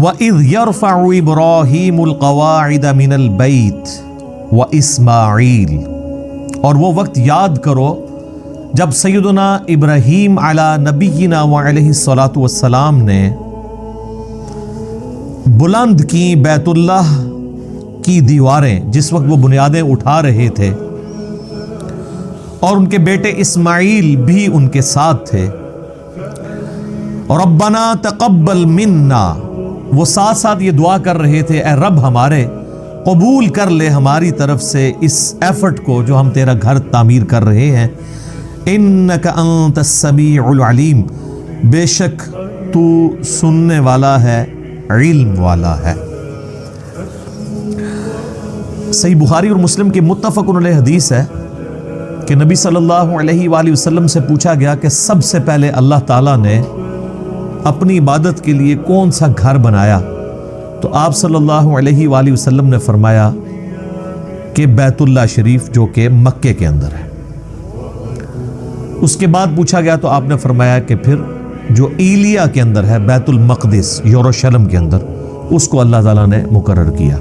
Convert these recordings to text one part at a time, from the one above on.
وَإِذْ يَرْفَعُ إِبْرَاهِيمُ الْقَوَاعِدَ مِنَ الْبَيْتِ وَإِسْمَاعِيلُ، اور وہ وقت یاد کرو جب سیدنا ابراہیم علی نبینا وعلیہ الصلاۃ والسلام نے بلند کی بیت اللہ کی دیواریں، جس وقت وہ بنیادیں اٹھا رہے تھے، اور ان کے بیٹے اسماعیل بھی ان کے ساتھ تھے. ربنا تقبل منا، وہ ساتھ ساتھ یہ دعا کر رہے تھے، اے رب ہمارے قبول کر لے ہماری طرف سے اس ایفرٹ کو جو ہم تیرا گھر تعمیر کر رہے ہیں. انک انت السمیع العلیم، بے شک تو سننے والا ہے، علم والا ہے. صحیح بخاری اور مسلم کی متفق علیہ حدیث ہے کہ نبی صلی اللہ علیہ وآلہ وسلم سے پوچھا گیا کہ سب سے پہلے اللہ تعالیٰ نے اپنی عبادت کے لیے کون سا گھر بنایا؟ تو آپ صلی اللہ علیہ وآلہ وسلم نے فرمایا کہ بیت اللہ شریف، جو کہ مکے کے اندر ہے. اس کے بعد پوچھا گیا تو آپ نے فرمایا کہ پھر جو ایلیا کے اندر ہے، بیت المقدس یروشلم کے اندر، اس کو اللہ تعالیٰ نے مقرر کیا.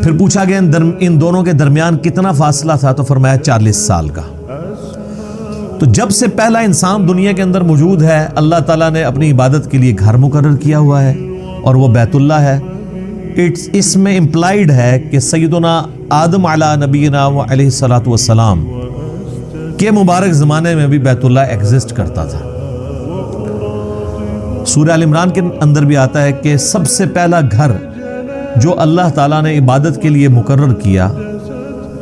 پھر پوچھا گیا ان دونوں کے درمیان کتنا فاصلہ تھا؟ تو فرمایا 40 سال کا. تو جب سے پہلا انسان دنیا کے اندر موجود ہے، اللہ تعالیٰ نے اپنی عبادت کے لیے گھر مقرر کیا ہوا ہے، اور وہ بیت اللہ ہے. اس میں امپلائیڈ ہے کہ سیدنا آدم علی نبینا علیہ الصلاۃ والسلام کے مبارک زمانے میں بھی بیت اللہ ایگزسٹ کرتا تھا. سورہ ال عمران کے اندر بھی آتا ہے کہ سب سے پہلا گھر جو اللہ تعالیٰ نے عبادت کے لیے مقرر کیا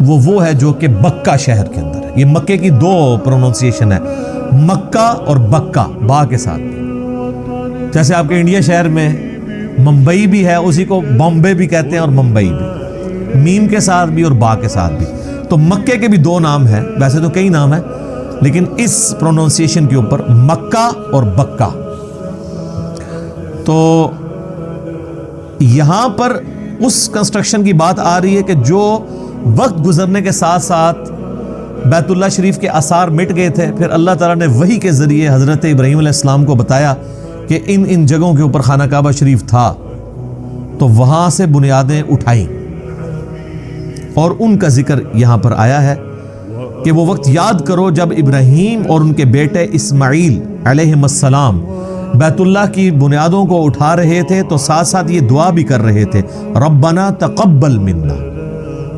وہ ہے جو کہ بکہ شہر کے اندر ہے. یہ مکے کی 2 پروننسیشن ہے، مکہ اور بکہ، با کے ساتھ. جیسے آپ کے انڈیا شہر میں ممبئی بھی ہے، اسی کو بامبے بھی کہتے ہیں اور ممبئی بھی، میم کے ساتھ بھی اور با کے ساتھ بھی. تو مکے کے بھی 2 نام ہیں، ویسے تو کئی نام ہیں، لیکن اس پروننسیشن کے اوپر مکہ اور بکہ. تو یہاں پر اس کنسٹرکشن کی بات آ رہی ہے کہ جو وقت گزرنے کے ساتھ ساتھ بیت اللہ شریف کے آثار مٹ گئے تھے، پھر اللہ تعالیٰ نے وحی کے ذریعے حضرت ابراہیم علیہ السلام کو بتایا کہ ان جگہوں کے اوپر خانہ کعبہ شریف تھا، تو وہاں سے بنیادیں اٹھائیں. اور ان کا ذکر یہاں پر آیا ہے کہ وہ وقت یاد کرو جب ابراہیم اور ان کے بیٹے اسماعیل علیہ السلام بیت اللہ کی بنیادوں کو اٹھا رہے تھے، تو ساتھ ساتھ یہ دعا بھی کر رہے تھے، ربنا تقبل منا،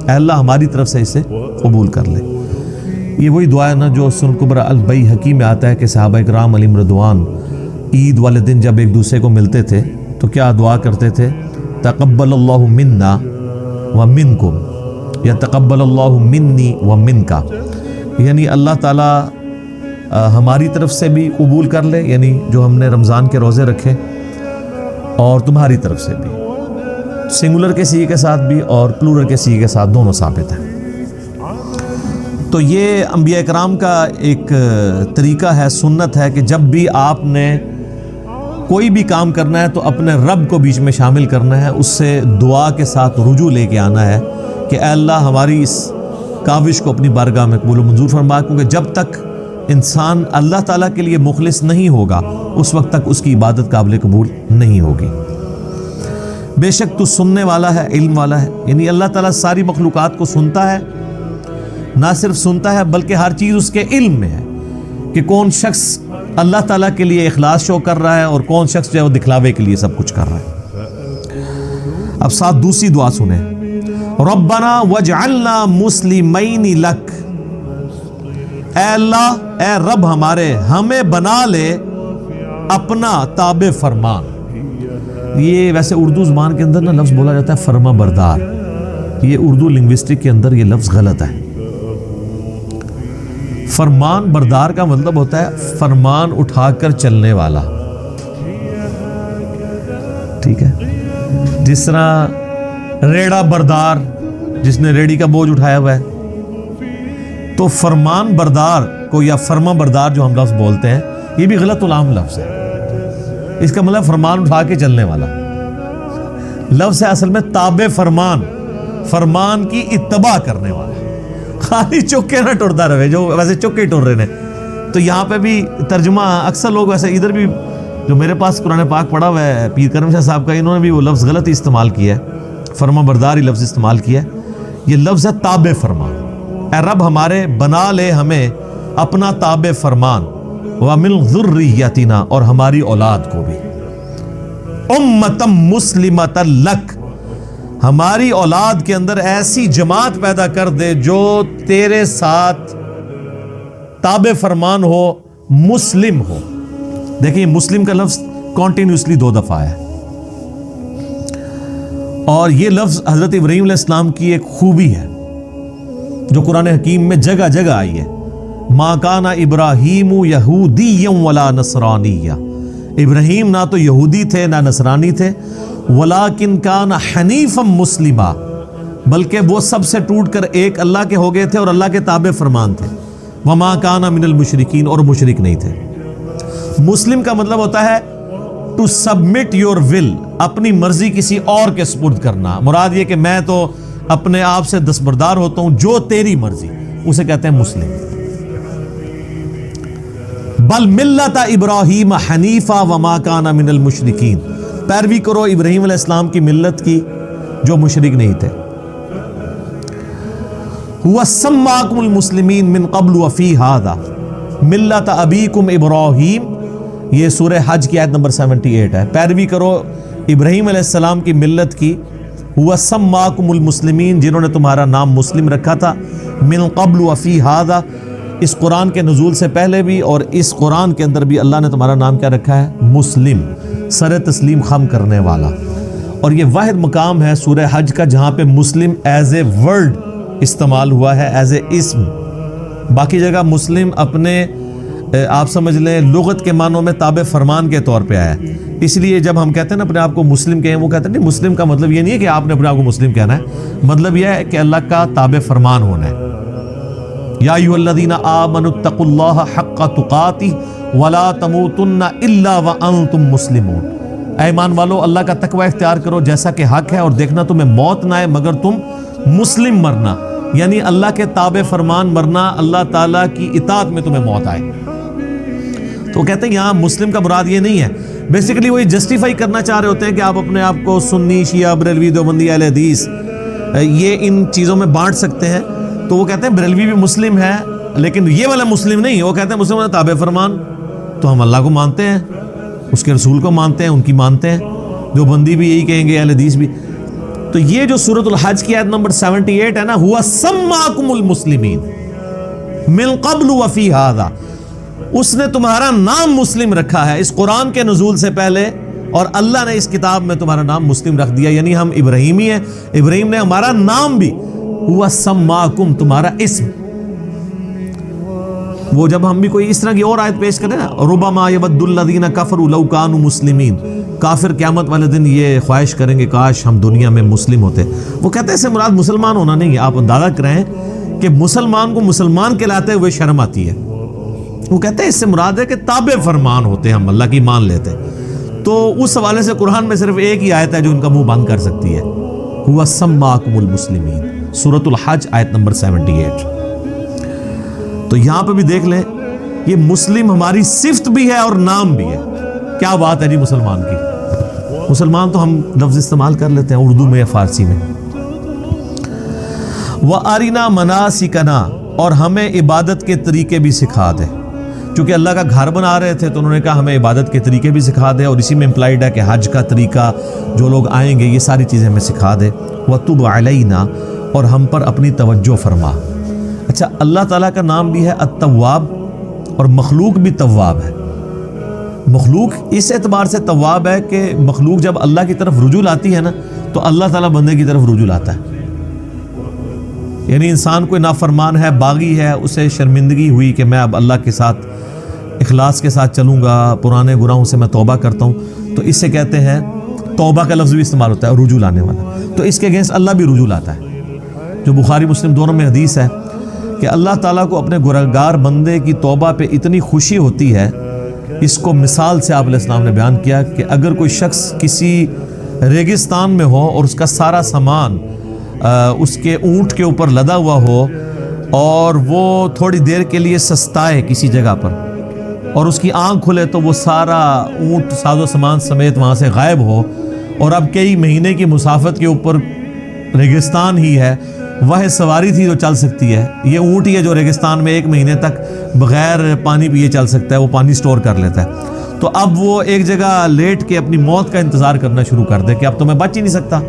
اے اللہ ہماری طرف سے اسے قبول کر لے. یہ وہی دعا ہے نا جو سنن کبری البیہقی میں آتا ہے کہ صحابہ کرام علیہم رضوان عید والے دن جب ایک دوسرے کو ملتے تھے تو کیا دعا کرتے تھے؟ تقبل اللہ منا ومنکم، یا تقبل اللہ منی ومنکا، یعنی اللہ تعالیٰ ہماری طرف سے بھی قبول کر لے، یعنی جو ہم نے رمضان کے روزے رکھے، اور تمہاری طرف سے بھی. سنگولر کے سیغے کے ساتھ بھی اور پلورل کے سیغے کے ساتھ دونوں ثابت ہیں. تو یہ انبیاء کرام کا ایک طریقہ ہے، سنت ہے کہ جب بھی آپ نے کوئی بھی کام کرنا ہے تو اپنے رب کو بیچ میں شامل کرنا ہے، اس سے دعا کے ساتھ رجوع لے کے آنا ہے کہ اے اللہ ہماری اس کاوش کو اپنی بارگاہ میں قبول و منظور فرما، کیونکہ جب تک انسان اللہ تعالیٰ کے لیے مخلص نہیں ہوگا اس وقت تک اس کی عبادت قابل قبول نہیں ہوگی. بے شک تو سننے والا ہے، علم والا ہے، یعنی اللہ تعالیٰ ساری مخلوقات کو سنتا ہے. نہ صرف سنتا ہے بلکہ ہر چیز اس کے علم میں ہے کہ کون شخص اللہ تعالیٰ کے لیے اخلاص شو کر رہا ہے اور کون شخص جو ہے وہ دکھلاوے کے لیے سب کچھ کر رہا ہے. اب ساتھ دوسری دعا سنیں، ربنا وجعلنا مسلمین لک، اے اللہ، اے رب ہمارے، ہمیں بنا لے اپنا تابع فرمان. یہ ویسے اردو زبان کے اندر نا لفظ بولا جاتا ہے فرما بردار، یہ اردو لنگوسٹک کے اندر یہ لفظ غلط ہے. فرمان بردار کا مطلب ہوتا ہے فرمان اٹھا کر چلنے والا. ٹھیک ہے، جس طرح ریڑا بردار، جس نے ریڑی کا بوجھ اٹھایا ہوا ہے. تو فرمان بردار کو یا فرما بردار جو ہم لفظ بولتے ہیں، یہ بھی غلط العام لفظ ہے. اس کا مطلب فرمان اٹھا کے چلنے والا. لفظ ہے اصل میں تابع فرمان، فرمان کی اتباع کرنے والا. خالی چکے نہ ٹرتا رہے جو ویسے چکے ٹر رہے ہیں. تو یہاں پہ بھی ترجمہ اکثر لوگ ویسے ادھر بھی جو میرے پاس قرآن پاک پڑھا ہوا ہے پیر کرم شاہ صاحب کا، انہوں نے بھی وہ لفظ غلط استعمال کیا ہے، فرما برداری لفظ استعمال کیا ہے. یہ لفظ ہے تابع فرمان. اے رب ہمارے بنا لے ہمیں اپنا تابع فرمان، وَمِن ذُرِّيَّتِنَا اور ہماری اولاد کو بھی، اُمَّةً مُسْلِمَةً لَكَ ہماری اولاد کے اندر ایسی جماعت پیدا کر دے جو تیرے ساتھ تابع فرمان ہو، مسلم ہو. دیکھیں مسلم کا لفظ کنٹینیوسلی 2 دفعہ ہے، اور یہ لفظ حضرت ابراہیم علیہ السلام کی ایک خوبی ہے جو قرآن حکیم میں جگہ جگہ آئی ہے. ما کان ابراہیم یہودیا ولا نصرانیا، ابراہیم نہ تو یہودی تھے نہ نصرانی تھے، ولیکن کان حنیفا مسلما بلکہ وہ سب سے ٹوٹ کر ایک اللہ کے ہو گئے تھے اور اللہ کے تابع فرمان تھے. وما کان من المشرکین اور مشرک نہیں تھے. مسلم کا مطلب ہوتا ہے ٹو سبمٹ یور ول، اپنی مرضی کسی اور کے سپرد کرنا. مراد یہ کہ میں تو اپنے آپ سے دستبردار ہوتا ہوں، جو تیری مرضی، اسے کہتے ہیں مسلم. بل ملت ابراہیم حنیفا وما کان من المشرکین، پیروی کرو ابراہیم علیہ السلام کی ملت کی جو مشرک نہیں تھے. هو سماکم المسلمین من قبل وفی ھذا ملت ابیکم ابراہیم، یہ سورہ حج کی آیت نمبر 78 ہے. پیروی کرو ابراہیم علیہ السلام کی ملت کی. هو سماکم المسلمین، جنہوں نے تمہارا نام مسلم رکھا تھا، من قبل وفی ھذا، اس قرآن کے نزول سے پہلے بھی اور اس قرآن کے اندر بھی اللہ نے تمہارا نام کیا رکھا ہے؟ مسلم، سر تسلیم خم کرنے والا. اور یہ واحد مقام ہے سورہ حج کا جہاں پہ مسلم ایز اے ورڈ استعمال ہوا ہے، ایز اے اسم. باقی جگہ مسلم اپنے آپ سمجھ لیں لغت کے معنوں میں تابع فرمان کے طور پہ آیا. اس لیے جب ہم کہتے ہیں نا اپنے آپ کو مسلم کہیں، وہ کہتے ہیں نہیں، مسلم کا مطلب یہ نہیں ہے کہ آپ نے اپنے آپ کو مسلم کہنا ہے، مطلب یہ ہے کہ اللہ کا تابع فرمان ہونا ہے. یا ایھا الذین آمنوا اتقوا اللہ حق تقاتہ ولا تموتن الا وانتم مسلمون. اے ایمان والو اللہ کا تقوی اختیار کرو جیسا کہ حق ہے، اور دیکھنا تمہیں موت نہ آئے مگر تم مسلم مرنا، یعنی اللہ کے تابع فرمان مرنا، اللہ تعالیٰ کی اطاعت میں تمہیں موت آئے. تو وہ کہتے ہیں یہاں مسلم کا مراد یہ نہیں ہے. بیسیکلی وہ یہ جسٹیفائی کرنا چاہ رہے ہوتے ہیں کہ آپ اپنے آپ کو سنی، شیعہ، بریلوی، دیوبندی، اہل حدیث یہ ان چیزوں میں بانٹ سکتے ہیں. تو وہ کہتے ہیں بریلوی بھی مسلم ہے لیکن یہ والا مسلم نہیں. وہ کہتے ہیں مسلم ہے تابع فرمان، تو ہم اللہ کو مانتے ہیں، اس کے رسول کو مانتے ہیں، ان کی مانتے ہیں. دیوبندی بھی یہی کہیں گے، اہل حدیث بھی. تو یہ جو سورۃ الحج کی آیت نمبر 78 ہے نا، ہوا سماکم المسلمین من قبل وفی ھذا، اس نے تمہارا نام مسلم رکھا ہے اس قرآن کے نزول سے پہلے، اور اللہ نے اس کتاب میں تمہارا نام مسلم رکھ دیا. یعنی ہم ابراہیمی ہیں، ابراہیم نے ہمارا نام بھی، ہوا سماکم تمہارا اسم. وہ جب ہم بھی کوئی اس طرح کی اور آیت پیش کریں نا، ربما یود الذین کفروا لو کانوا مسلمین، کافر قیامت والے دن یہ خواہش کریں گے کاش ہم دنیا میں مسلم ہوتے. وہ کہتے ہیں اس سے مراد مسلمان ہونا نہیں ہے. آپ اندازہ کریں کہ مسلمان کو مسلمان کہلاتے ہوئے شرم آتی ہے. وہ کہتے ہیں اس سے مراد ہے کہ تابع فرمان ہوتے ہیں، ہم اللہ کی مان لیتے. تو اس حوالے سے قرآن میں صرف ایک ہی آیت ہے جو ان کا منہ بند کر سکتی ہے، ہوا سماکم المسلمین، سورۃ الحج آیت نمبر 78. تو یہاں پہ بھی دیکھ لیں یہ مسلم ہماری صفت بھی ہے اور نام بھی ہے. کیا بات ہے جی مسلمان کی. مسلمان تو ہم لفظ استعمال کر لیتے ہیں اردو میں یا فارسی میں. وَأَرِنَا مَنَاسِكَنَا، اور ہمیں عبادت کے طریقے بھی سکھا دے. چونکہ اللہ کا گھر بنا رہے تھے تو انہوں نے کہا ہمیں عبادت کے طریقے بھی سکھا دے، اور اسی میں امپلائڈ ہے کہ حج کا طریقہ، جو لوگ آئیں گے یہ ساری چیزیں ہمیں سکھا دے. وَتُبْ عَلَيْنَا، اور ہم پر اپنی توجہ فرما. اچھا، اللہ تعالیٰ کا نام بھی ہے التواب، اور مخلوق بھی تواب ہے. مخلوق اس اعتبار سے تواب ہے کہ مخلوق جب اللہ کی طرف رجوع لاتی ہے نا تو اللہ تعالیٰ بندے کی طرف رجوع لاتا ہے. یعنی انسان کوئی نافرمان ہے، باغی ہے، اسے شرمندگی ہوئی کہ میں اب اللہ کے ساتھ اخلاص کے ساتھ چلوں گا، پرانے گناہوں سے میں توبہ کرتا ہوں، تو اس سے کہتے ہیں توبہ کا لفظ بھی استعمال ہوتا ہے، رجوع لانے والا. تو اس کے اگینسٹ اللہ بھی رجوع لاتا ہے. جو بخاری مسلم دونوں میں حدیث ہے کہ اللہ تعالیٰ کو اپنے گنہگار بندے کی توبہ پہ اتنی خوشی ہوتی ہے. اس کو مثال سے آپ علیہ السلام نے بیان کیا کہ اگر کوئی شخص کسی ریگستان میں ہو اور اس کا سارا سامان اس کے اونٹ کے اوپر لدا ہوا ہو، اور وہ تھوڑی دیر کے لیے سستائے کسی جگہ پر، اور اس کی آنکھ کھلے تو وہ سارا اونٹ ساز و سامان سمیت وہاں سے غائب ہو، اور اب کئی مہینے کی مسافت کے اوپر ریگستان ہی ہے، وہ سواری تھی جو چل سکتی ہے، یہ اونٹ ہی ہے جو ریگستان میں 1 مہینے تک بغیر پانی پیے چل سکتا ہے، وہ پانی سٹور کر لیتا ہے، تو اب وہ ایک جگہ لیٹ کے اپنی موت کا انتظار کرنا شروع کر دے کہ اب تو میں بچ ہی نہیں سکتا،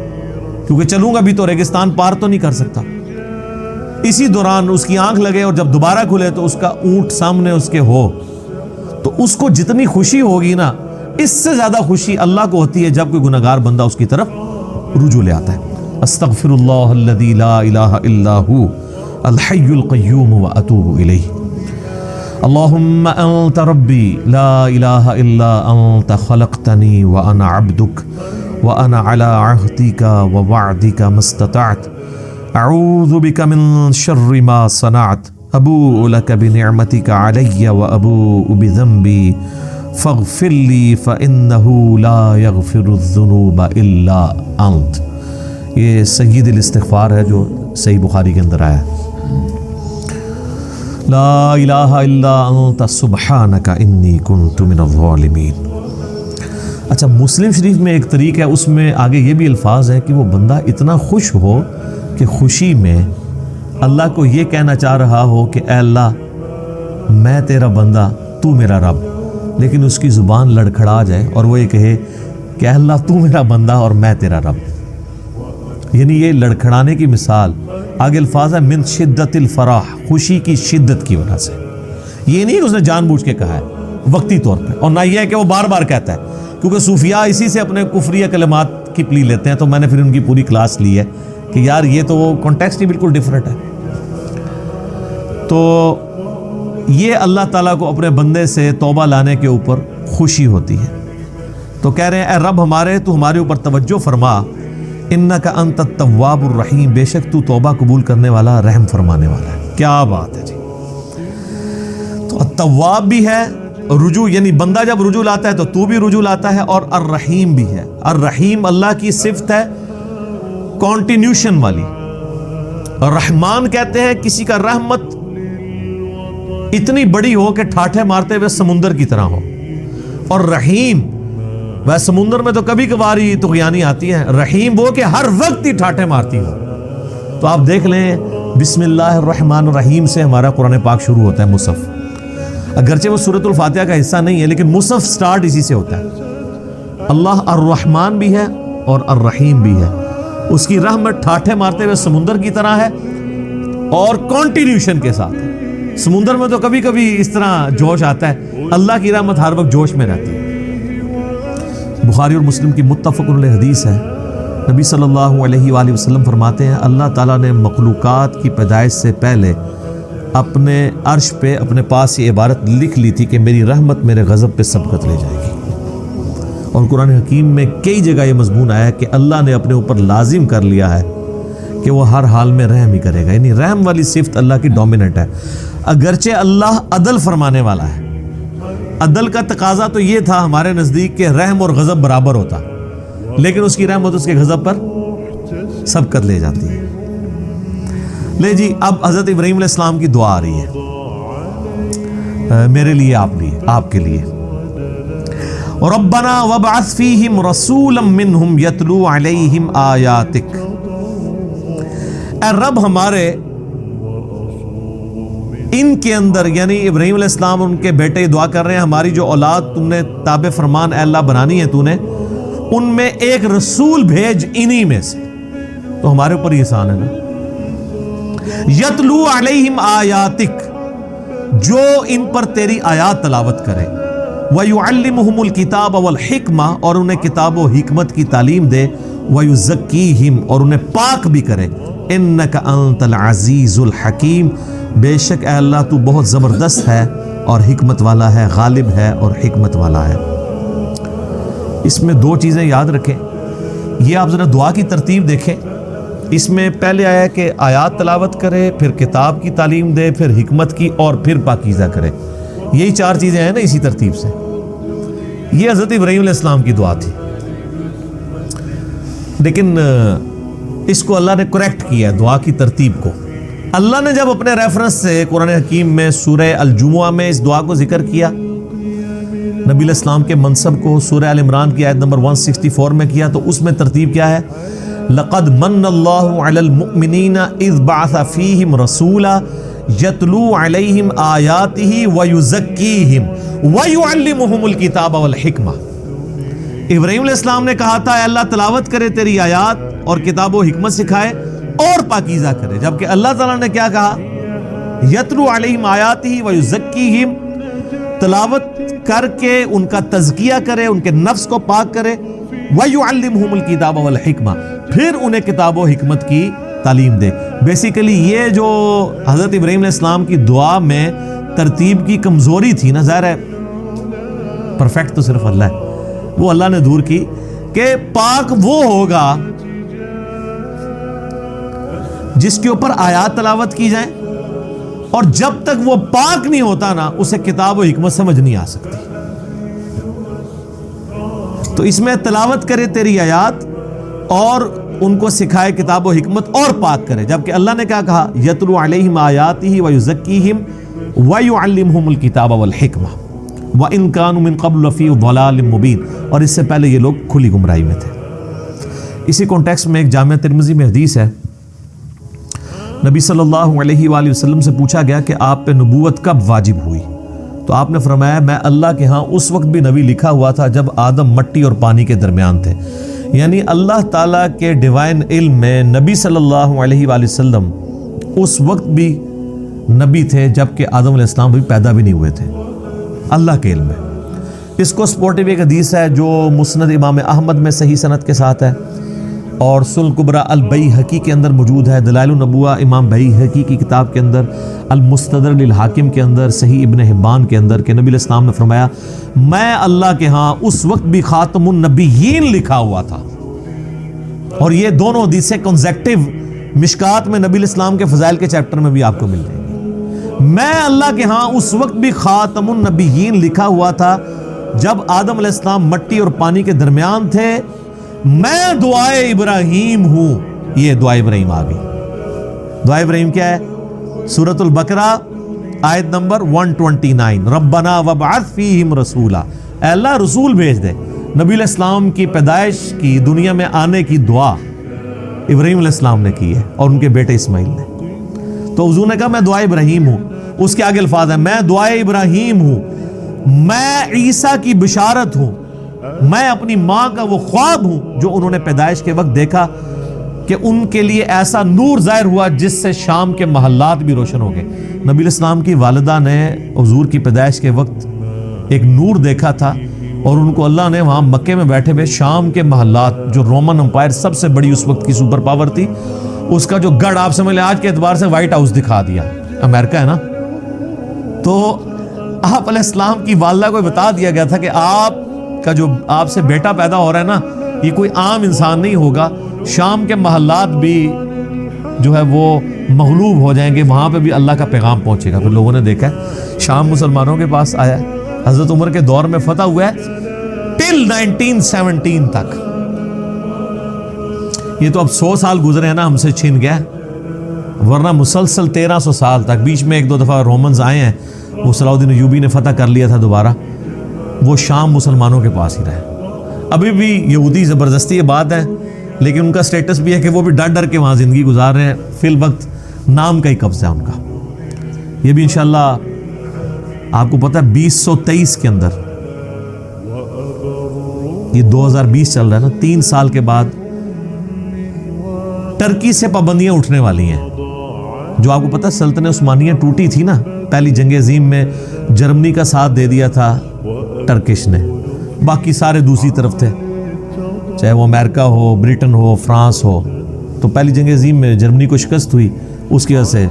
کیونکہ چلوں گا بھی تو ریگستان پار تو نہیں کر سکتا۔ اسی دوران اس کی آنکھ لگے اور جب دوبارہ کھلے تو اس کا اونٹ سامنے اس کے ہو، تو اس کو جتنی خوشی ہوگی نا، اس سے زیادہ خوشی اللہ کو ہوتی ہے جب کوئی گناہگار بندہ اس کی طرف رجوع لے آتا ہے۔ استغفر اللہ الذی لا الہ الا ہو الحی القیوم واتوب الیہ۔ اللہم انت ربی لا الہ الا انت خلقتنی وانا عبدک وانا علی عہدک ووعدک ما استطعت اعوذ بک من شر ما صنعت ابوء لک بنعمتک علی وابوء بذنبی فاغفر لی فانہ لا یغفر الذنوب الا انت۔ یہ سید الاستغفار ہے جو صحیح بخاری کے اندر آیا ہے۔ لا الہ الا انت سبحانک انی کنت من الظالمین۔ اچھا، مسلم شریف میں ایک طریق ہے، اس میں آگے یہ بھی الفاظ ہے کہ وہ بندہ اتنا خوش ہو کہ خوشی میں اللہ کو یہ کہنا چاہ رہا ہو کہ اے اللہ میں تیرا بندہ تو میرا رب، لیکن اس کی زبان لڑکھڑا جائے اور وہ یہ کہے کہ اے اللہ تو میرا بندہ اور میں تیرا رب، یعنی یہ لڑکھڑانے کی مثال۔ آگے الفاظ ہے من شدت الفرح، خوشی کی شدت کی وجہ سے، یہ نہیں کہ اس نے جان بوجھ کے کہا ہے وقتی طور پہ، اور نہ یہ ہے کہ وہ بار بار کہتا ہے، کیونکہ صوفیاء اسی سے اپنے کفریہ کلمات کی پلی لیتے ہیں، تو میں نے پھر ان کی پوری کلاس لی ہے کہ یار یہ تو کانٹیکسٹ ہی بالکل ڈیفرنٹ ہے۔ تو یہ اللہ تعالیٰ کو اپنے بندے سے توبہ لانے کے اوپر خوشی ہوتی ہے، تو کہہ رہے ہیں اے رب ہمارے، تو ہمارے اوپر توجہ فرما، انک انت التواب الرحیم، بے شک تو توبہ قبول کرنے والا، رحم فرمانے والا ہے۔ کیا بات ہے جی! تو التواب بھی ہے، رجوع یعنی بندہ جب رجوع لاتا ہے تو تو بھی رجوع لاتا ہے، اور الرحیم بھی ہے۔ الرحیم اللہ کی صفت ہے کانٹینیوشن والی، اور رحمان کہتے ہیں کسی کا رحمت اتنی بڑی ہو کہ ٹھاٹھے مارتے ہوئے سمندر کی طرح ہو، اور رحیم وہ سمندر میں تو کبھی کبھاری طغیانی آتی ہے، رحیم وہ کہ ہر وقت ہی ٹھاٹھے مارتی ہو۔ تو آپ دیکھ لیں بسم اللہ الرحمن الرحیم سے ہمارا قرآن پاک شروع ہوتا ہے، مصحف، اگرچہ وہ سورۃ الفاتحہ کا حصہ نہیں ہے لیکن مصحف سٹارٹ اسی سے ہوتا ہے۔ اللہ الرحمن بھی ہے اور الرحیم بھی ہے، اس کی رحمت ٹھاٹھے مارتے ہوئے سمندر کی طرح ہے اور کانٹینیوشن کے ساتھ ہے۔ سمندر میں تو کبھی کبھی اس طرح جوش آتا ہے، اللہ کی رحمت ہر وقت جوش میں رہتی ہے۔ بخاری اور مسلم کی متفق علیہ حدیث ہے، نبی صلی اللہ علیہ وآلہ وسلم فرماتے ہیں اللہ تعالیٰ نے مخلوقات کی پیدائش سے پہلے اپنے عرش پہ اپنے پاس یہ عبارت لکھ لی تھی کہ میری رحمت میرے غضب پہ سبقت لے جائے گی، اور قرآن حکیم میں کئی جگہ یہ مضمون آیا ہے کہ اللہ نے اپنے اوپر لازم کر لیا ہے کہ وہ ہر حال میں رحم ہی کرے گا، یعنی رحم والی صفت اللہ کی ڈومیننٹ ہے۔ اگرچہ اللہ عدل فرمانے والا ہے، عدل کا تقاضا تو یہ تھا ہمارے نزدیک کہ رحم اور غضب برابر ہوتا، لیکن اس کی رحمت اس کے غضب پر سبقت لے جاتی ہے۔ لے جی، اب حضرت ابراہیم علیہ السلام کی دعا آ رہی ہے میرے لیے، آپ کے لیے۔ ربنا وابعث فیہم رسولا منہم یتلو علیہم آیاتک، اے رب ہمارے ان کے اندر، یعنی ابراہیم علیہ السلام ان کے بیٹے یہ دعا کر رہے ہیں ہماری جو اولاد تم نے تابع فرمان اے اللہ بنانی ہے تو نے، ان میں ایک رسول بھیج انہی میں سے، تو ہمارے اوپر یہ احسان ہے نا۔ یتلو علیہم آیاتک، جو ان پر تیری آیات تلاوت کرے، وَيُعَلِّمُهُمُ الْكِتَابَ وَالْحِكْمَةَ، اور انہیں کتاب و حکمت کی تعلیم دے، وَيُزَكِّيهِمْ، اور انہیں پاک بھی کرے، إِنَّكَ أَنْتَ الْعَزِيزُ الْحَكِيمُ، بے شک اے اللہ تو بہت زبردست ہے اور حکمت والا ہے، غالب ہے اور حکمت والا ہے۔ اس میں 2 چیزیں یاد رکھیں، یہ آپ ذرا دعا کی ترتیب دیکھیں، اس میں پہلے آیا کہ آیات تلاوت کرے، پھر کتاب کی تعلیم دے، پھر حکمت کی، اور پھر پاکیزہ کرے، یہی 4 چیزیں ہیں نا اسی ترتیب سے۔ یہ حضرت ابراہیم علیہ السلام کی دعا تھی، لیکن اس کو اللہ نے کریکٹ کیا ہے دعا کی ترتیب کو۔ اللہ نے جب اپنے ریفرنس سے قرآن حکیم میں سورہ الجمعہ میں اس دعا کو ذکر کیا نبی علیہ السلام کے منصب کو سورہ آل عمران کی آیت نمبر 164 میں کیا تو اس میں ترتیب کیا ہے؟ لَقَدْ مَنَّ اللَّهُ عَلَى الْمُؤْمِنِينَ إِذْ بَعَثَ فِيهِمْ رَسُولًا يَتْلُو عَلَيْهِمْ آيَاتِهِ وَيُزَكِّيهِمْ وَيُعَلِّمُهُمُ الْكِتَابَ وَالْحِكْمَةَ۔ ابراہیم علیہ السلام نے کہا تھا اے اللہ تلاوت کرے تیری آیات اور کتاب و حکمت سکھائے اور پاکیزہ کرے، جبکہ اللہ تعالیٰ نے کیا کہا؟ یتلو علیہم آیاتہ ویزکیہم، تلاوت کر کے ان کا تزکیہ کرے، ان کے نفس کو پاک کرے، ویعلمہم الکتاب والحکمہ، پھر انہیں کتاب و حکمت کی تعلیم دے۔ بیسیکلی یہ جو حضرت ابراہیم علیہ السلام کی دعا میں ترتیب کی کمزوری تھی نا، ظاہر ہے پرفیکٹ تو صرف اللہ ہے، وہ اللہ نے دور کی کہ پاک وہ ہوگا جس کے اوپر آیات تلاوت کی جائیں، اور جب تک وہ پاک نہیں ہوتا نا اسے کتاب و حکمت سمجھ نہیں آ سکتی۔ تو اس میں تلاوت کرے تیری آیات اور ان کو سکھائے کتاب و حکمت اور پاک کرے، جبکہ اللہ نے کیا کہا؟ یتلو علیہم آیاتہ ویزکیہم ویعلمہم الکتاب والحکمہ وَإِن كَانُوا مِن قَبْلُ لَفِي ضَلَالٍ مُبِينٍ، اور اس سے پہلے یہ لوگ کھلی گمراہی میں تھے۔ اسی کانٹیکسٹ میں ایک جامعہ ترمذی میں حدیث ہے، نبی صلی اللہ علیہ وآلہ وسلم سے پوچھا گیا کہ آپ پہ نبوت کب واجب ہوئی؟ تو آپ نے فرمایا میں اللہ کے ہاں اس وقت بھی نبی لکھا ہوا تھا جب آدم مٹی اور پانی کے درمیان تھے، یعنی اللہ تعالیٰ کے ڈیوائن علم میں نبی صلی اللہ علیہ وآلہ وسلم اس وقت بھی نبی تھے جبکہ آدم علیہ السلام بھی پیدا بھی نہیں ہوئے تھے، اللہ کے علم میں۔ اس کو سپورٹیو ایک حدیث ہے جو مسند امام احمد میں صحیح سند کے ساتھ ہے، اور سنن کبریٰ البیہقی کے اندر موجود ہے، دلائل النبوہ امام بیہقی کی کتاب کے اندر، المستدرک للحاکم کے اندر، صحیح ابن حبان کے اندر، کہ نبی علیہ السلام نے فرمایا میں اللہ کے ہاں اس وقت بھی خاتم النبیین لکھا ہوا تھا۔ اور یہ دونوں حدیثیں کنزیکٹیو مشکات میں نبی علیہ السلام کے فضائل کے چیپٹر میں بھی آپ کو مل جائیں گی۔ میں اللہ کے ہاں اس وقت بھی خاتم النبیین لکھا ہوا تھا جب آدم علیہ السلام مٹی اور پانی کے درمیان تھے، میں دعائے ابراہیم ہوں۔ یہ دعائے ابراہیم آ گئی۔ دعائے ابراہیم کیا ہے؟ سورۃ البقرہ آیت نمبر 129، ربنا وابعث فیہم رسولا، اے اللہ رسول بھیج دے۔ نبی علیہ السلام کی پیدائش کی، دنیا میں آنے کی دعا ابراہیم علیہ السلام نے کی ہے اور ان کے بیٹے اسماعیل نے۔ تو حضور نے کہا میں دعائے ابراہیم ہوں، اس کے آگے الفاظ ہیں میں دعائے ابراہیم ہوں، میں عیسیٰ کی بشارت ہوں، میں اپنی ماں کا وہ خواب ہوں جو انہوں نے پیدائش کے وقت دیکھا کہ ان کے لیے ایسا نور ظاہر ہوا جس سے شام کے محلات بھی روشن ہو گئے۔ نبی علیہ السلام کی والدہ نے حضور کی پیدائش کے وقت ایک نور دیکھا تھا، اور ان کو اللہ نے وہاں مکے میں بیٹھے ہوئے شام کے محلات، جو رومن امپائر سب سے بڑی اس وقت کی سپر پاور تھی، اس کا جو گڑھ آپ سمجھ لیں آج کے اعتبار سے وائٹ ہاؤس دکھا دیا، امریکہ ہے نا۔ تو آپ علیہ السلام کی والدہ کو بتا دیا گیا تھا کہ آپ کا جو آپ سے بیٹا پیدا ہو رہا ہے نا، یہ کوئی عام انسان نہیں ہوگا، شام کے محلات بھی جو ہے وہ مغلوب ہو جائیں گے، وہاں پہ بھی اللہ کا پیغام پہنچے گا۔ پھر لوگوں نے دیکھا ہے شام مسلمانوں کے پاس آیا ہے، حضرت عمر کے دور میں فتح ہوا ہے ٹل 1917 تک۔ یہ تو اب 100 سال گزرے ہیں نا، ہم سے چھن گیا، ورنہ مسلسل 1300 سال تک، بیچ میں ایک دو دفعہ رومنز آئے ہیں، وہ صلاح الدین ایوبی نے فتح کر لیا تھا دوبارہ، وہ شام مسلمانوں کے پاس ہی رہے۔ ابھی بھی یہودی زبردستی یہ بات ہے، لیکن ان کا سٹیٹس بھی ہے کہ وہ بھی ڈر ڈر کے وہاں زندگی گزار رہے ہیں، فی الوقت نام کا ہی قبضہ ہے ان کا۔ یہ بھی انشاءاللہ آپ کو پتہ ہے 2023 کے اندر، یہ 2020 چل رہا ہے نا، 3 سال کے بعد ٹرکی سے پابندیاں اٹھنے والی ہیں۔ جو آپ کو پتہ ہے سلطنت عثمانیہ ٹوٹی تھی نا، پہلی جنگ عظیم میں جرمنی کا ساتھ دے دیا تھا ٹرکش نے، باقی سارے دوسری طرف تھے، چاہے وہ امریکہ ہو، برٹن ہو، فرانس ہو۔ تو پہلی جنگ عظیم میں جرمنی کو شکست ہوئی، اس کی وجہ سے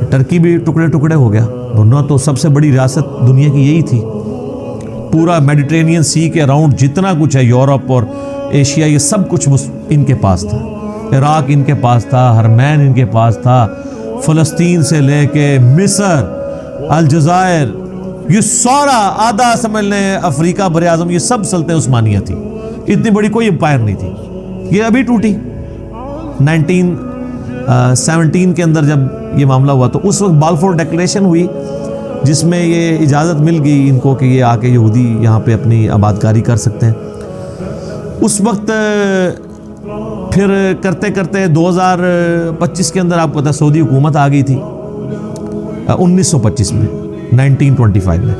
ٹرکی بھی ٹکڑے ٹکڑے ہو گیا، ورنہ تو سب سے بڑی ریاست دنیا کی یہی تھی۔ پورا میڈیٹرینین سی کے اراؤنڈ جتنا کچھ ہے، یورپ اور ایشیا، یہ سب کچھ ان کے پاس تھا۔ عراق ان کے پاس تھا، حرمین ان کے پاس تھا، فلسطین سے لے کے مصر، الجزائر، یہ سارا آدھا سمجھ لیں افریقہ بر اعظم، یہ سب سلطنت عثمانیہ تھی۔ اتنی بڑی کوئی امپائر نہیں تھی، یہ ابھی ٹوٹی 1917 کے اندر جب یہ معاملہ ہوا۔ تو اس وقت بالفور ڈیکلیریشن ہوئی جس میں یہ اجازت مل گئی ان کو کہ یہ آ کے یہودی یہاں پہ اپنی آباد کاری کر سکتے ہیں. اس وقت پھر کرتے کرتے 2025 کے اندر آپ کو پتا سعودی حکومت آ گئی تھی 1925 میں 1925 میں.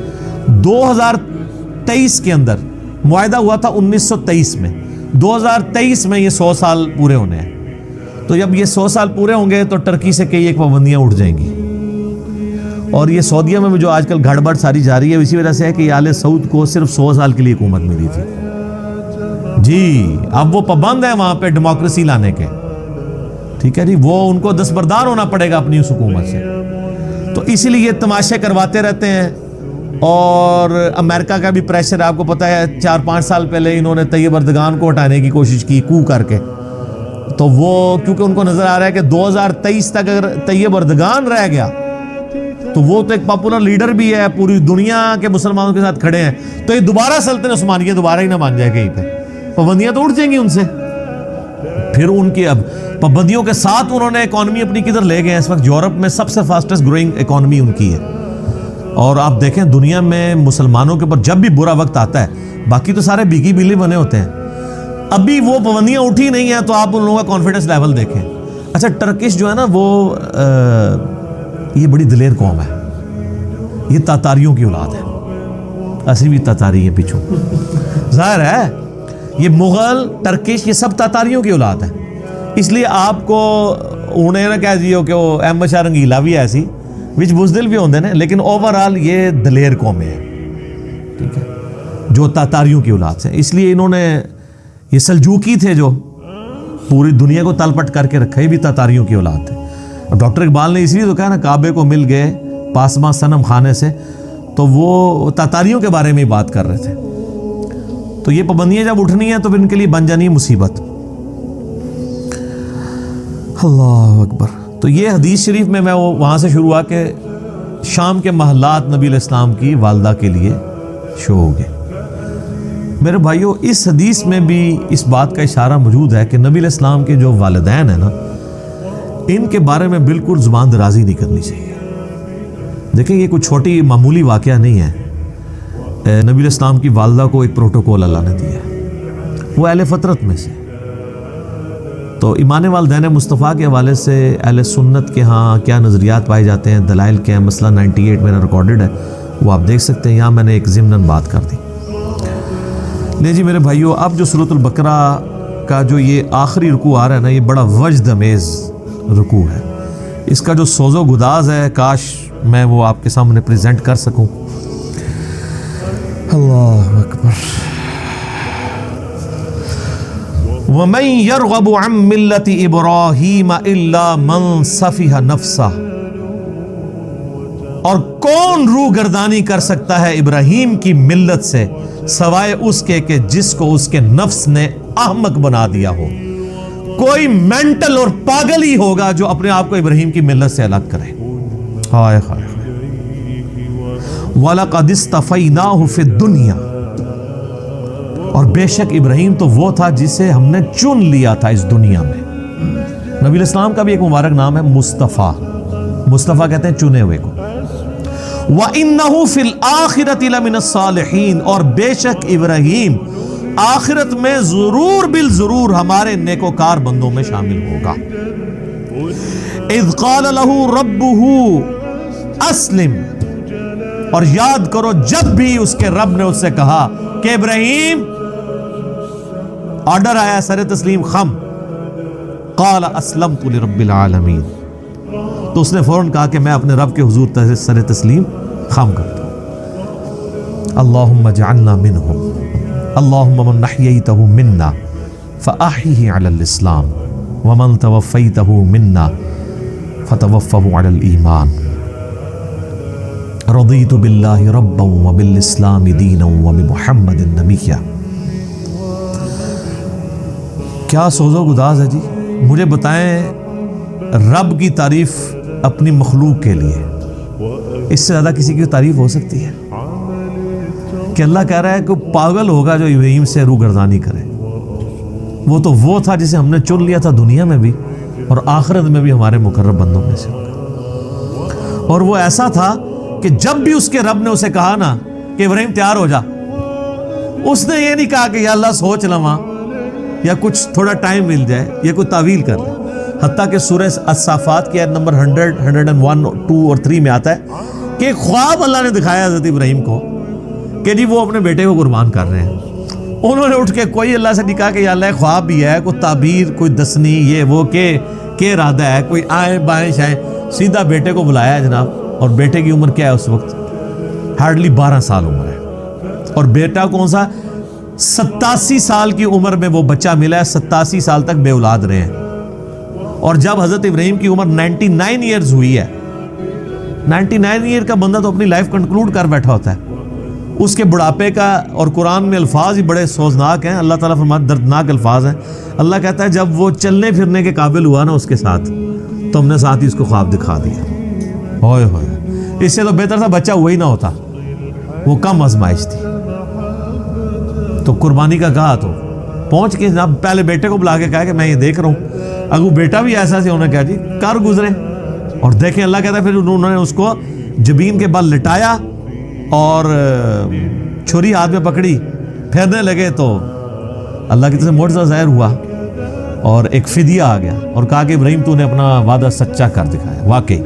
2023 کے اندر معاہدہ ہوا تھا 1923 میں. 2023 میں یہ 100 سال پورے ہونے ہیں. تو جب یہ 100 سال پورے ہوں گے تو ٹرکی سے کئی ایک پابندیاں اٹھ جائیں گی. اور یہ سعودیہ میں جو آج کل گھڑبڑ ساری جاری ہے اسی وجہ سے ہے کہ آل سعود کو صرف 100 سال کے لیے حکومت ملی تھی. جی اب وہ پابند ہے وہاں پہ ڈیموکریسی لانے کے. ٹھیک ہے جی, وہ ان کو دستبردار ہونا پڑے گا اپنی اس حکومت سے. تو اسی لیے یہ تماشے کرواتے رہتے ہیں. اور امریکہ کا بھی پریشر آپ کو پتہ ہے 4-5 سال پہلے انہوں نے طیب اردگان کو ہٹانے کی کوشش کی کو کر کے. تو وہ کیونکہ ان کو نظر آ رہا ہے کہ 2023 تک اگر طیب اردگان رہ گیا تو وہ تو ایک پاپولر لیڈر بھی ہے, پوری دنیا کے مسلمانوں کے ساتھ کھڑے ہیں, تو یہ دوبارہ سلطنت عثمانیہ دوبارہ ہی نہ مان جائے کہیں پہ. پابندیاں تو اٹھ جائیں گی ان سے. پھر ان کی اب پابندیوں کے ساتھ انہوں نے اکانومی اپنی کدھر لے گئے ہیں. اس وقت یورپ میں سب سے فاسٹسٹ گروئنگ اکانومی ان کی ہے. اور آپ دیکھیں دنیا میں مسلمانوں کے اوپر جب بھی برا وقت آتا ہے باقی تو سارے بھیگی بیلی بنے ہوتے ہیں. ابھی وہ پابندیاں اٹھی نہیں ہیں تو آپ ان لوگوں کا کانفیڈنس لیول دیکھیں. اچھا ٹرکش جو ہے نا وہ یہ بڑی دلیر قوم ہے. یہ تاتاریوں کی اولاد ہے. اصلی بھی تاتاری ہیں پیچھوں, ظاہر ہے یہ مغل ٹرکش یہ سب تاتاریوں کی اولاد ہے. اس لیے آپ کو انہیں نہ کہہ دیو کہ وہ احمد شاہ رنگیلا بھی ایسی وچ بزدل بھی ہوندے ہیں, لیکن اوورال یہ دلیر قومیں ہیں. ٹھیک ہے, جو تاتاریوں کی اولاد سے. اس لیے انہوں نے یہ سلجوکی تھے جو پوری دنیا کو تل پٹ کر کے رکھا, یہ بھی تاتاریوں کی اولاد تھے. اب ڈاکٹر اقبال نے اس لیے تو کہا نا کعبے کو مل گئے پاسماں صنم خانے سے, تو وہ تاتاریوں کے بارے میں ہی بات کر رہے تھے. تو یہ پابندیاں جب اٹھنی ہیں تو پھر ان کے لیے بن جانی مصیبت. اللہ اکبر. تو یہ حدیث شریف میں وہ وہاں سے شروع ہوا کہ شام کے محلات نبی علیہ السلام کی والدہ کے لیے شو ہو گئے. میرے بھائیوں اس حدیث میں بھی اس بات کا اشارہ موجود ہے کہ نبی علیہ السلام کے جو والدین ہیں نا ان کے بارے میں بالکل زبان درازی نہیں کرنی چاہیے. دیکھیں یہ کوئی چھوٹی معمولی واقعہ نہیں ہے. نبی علیہ السلام کی والدہ کو ایک پروٹوکول اللہ نے دیا, وہ اہل فطرت میں سے. تو ایمان والدین مصطفیٰ کے حوالے سے اہل سنت کے ہاں کیا نظریات پائے جاتے ہیں, دلائل کے ہیں. مسئلہ 98 میں نے ریکارڈڈ ہے, وہ آپ دیکھ سکتے ہیں. یہاں میں نے ایک ضمناً بات کر دی. لے جی میرے بھائیوں, اب جو سورۃ البقرہ کا جو یہ آخری رکوع آ رہا ہے نا یہ بڑا وجد امیز رکوع ہے. اس کا جو سوز و گداز ہے کاش میں وہ آپ کے سامنے پریزنٹ کر سکوں. اللہ اکبر. وَمَن يَرْغَبُ عَن مِّلَّةِ إِبْرَاهِيمَ إِلَّا مَن سَفِهَ نَفْسَهُ, اور کون روگردانی کر سکتا ہے ابراہیم کی ملت سے سوائے اس کے کہ جس کو اس کے نفس نے احمق بنا دیا ہو. کوئی مینٹل اور پاگل ہی ہوگا جو اپنے آپ کو ابراہیم کی ملت سے الگ کرے. ہائے ہائے. وَلَقَدِ اسْتَفَيْنَاهُ فِي الدُّنْيَا, اور بے شک ابراہیم تو وہ تھا جسے ہم نے چن لیا تھا اس دنیا میں. نبی علیہ السلام کا بھی ایک مبارک نام ہے مصطفیٰ. مصطفیٰ کہتے ہیں چنے ہوئے کو. وَإِنَّهُ فِي الْآخِرَةِ لَمِنَ الصَّالِحِينَ, اور بے شک ابراہیم آخرت میں ضرور بالضرور ہمارے نیکوکار بندوں میں شامل ہوگا. اِذْ قَالَ لَهُ رَبُّهُ أَسْلِمْ, اور یاد کرو جب بھی اس کے رب نے اس سے کہا کہ ابراہیم آرڈر آیا سر تسلیم خم. قال اسلمت لرب العالمین, تو اس نے فوراً کہا کہ میں اپنے رب کے حضور سر تسلیم خم کرتا ہوں. اللہم اجعلنا منہم, اللہم من احییتہ منا فاحیہ علی الاسلام ومن توفیتہ منا فتوفہ علی الایمان. رضیت باللہ ربا وبالاسلام دینا وبمحمد نبیا. کیا سوز و گداز ہے جی. مجھے بتائیں رب کی تعریف اپنی مخلوق کے لیے اس سے زیادہ کسی کی تعریف ہو سکتی ہے؟ کہ اللہ کہہ رہا ہے کہ پاگل ہوگا جو ابراہیم سے روگردانی کرے. وہ تو وہ تھا جسے ہم نے چن لیا تھا دنیا میں بھی اور آخرت میں بھی ہمارے مقرب بندوں میں سے. اور وہ ایسا تھا کہ جب بھی اس کے رب نے اسے کہا نا کہ ابراہیم تیار ہو جا، اس نے یہ نہیں کہا کہ یا اللہ سوچ لواں یا کچھ تھوڑا ٹائم مل جائے یا کوئی تعویل کر لے. حتیٰ کہ سورہ الصافات کی آیت نمبر 100، 101، 2 اور 3 میں آتا ہے کہ ایک خواب اللہ نے دکھایا حضرت ابراہیم کو کہ جی وہ اپنے بیٹے کو قربان کر رہے ہیں. انہوں نے اٹھ کے کوئی اللہ سے نہیں کہا کہ یا اللہ خواب بھی ہے، کوئی تعبیر، کوئی دسنی، یہ وہ کہ ارادہ ہے، کوئی آئیں بائیں شائیں، سیدھا بیٹے کو بلایا ہے جناب. اور بیٹے کی عمر کیا ہے اس وقت؟ ہارڈلی 12 سال عمر ہے. اور بیٹا کون سا؟ 87 سال کی عمر میں وہ بچہ ملا ہے، 87 سال تک بے اولاد رہے ہیں. اور جب حضرت ابراہیم کی عمر 99 ایئرز ہوئی ہے، 99 ایئر کا بندہ تو اپنی لائف کنکلوڈ کر بیٹھا ہوتا ہے. اس کے بڑھاپے کا، اور قرآن میں الفاظ ہی بڑے سوزناک ہیں، اللہ تعالیٰ فرماتا ہے دردناک الفاظ ہیں. اللہ کہتا ہے جب وہ چلنے پھرنے کے قابل ہوا نا اس کے ساتھ، تو ہم نے ساتھ ہی اس کو خواب دکھا دیا. ہوئے ہوئے، اس سے تو بہتر تھا بچہ وہی نہ ہوتا، وہ کم آزمائش تھی. تو قربانی کا کہا تو پہنچ کے جناب پہلے بیٹے کو بلا کے کہا کہ میں یہ دیکھ رہا ہوں. اگر بیٹا بھی ایسا سے انہوں نے کہا جی کر گزرے. اور دیکھیں اللہ کہتا ہے پھر انہوں نے اس کو جبین کے بل لٹایا اور چھری ہاتھ میں پکڑی، پھیرنے لگے تو اللہ کی طرف سے معجزہ ظاہر ہوا اور ایک فدیہ آ گیا اور کہا کہ ابراہیم تو نے اپنا وعدہ سچا کر دکھایا. واقعی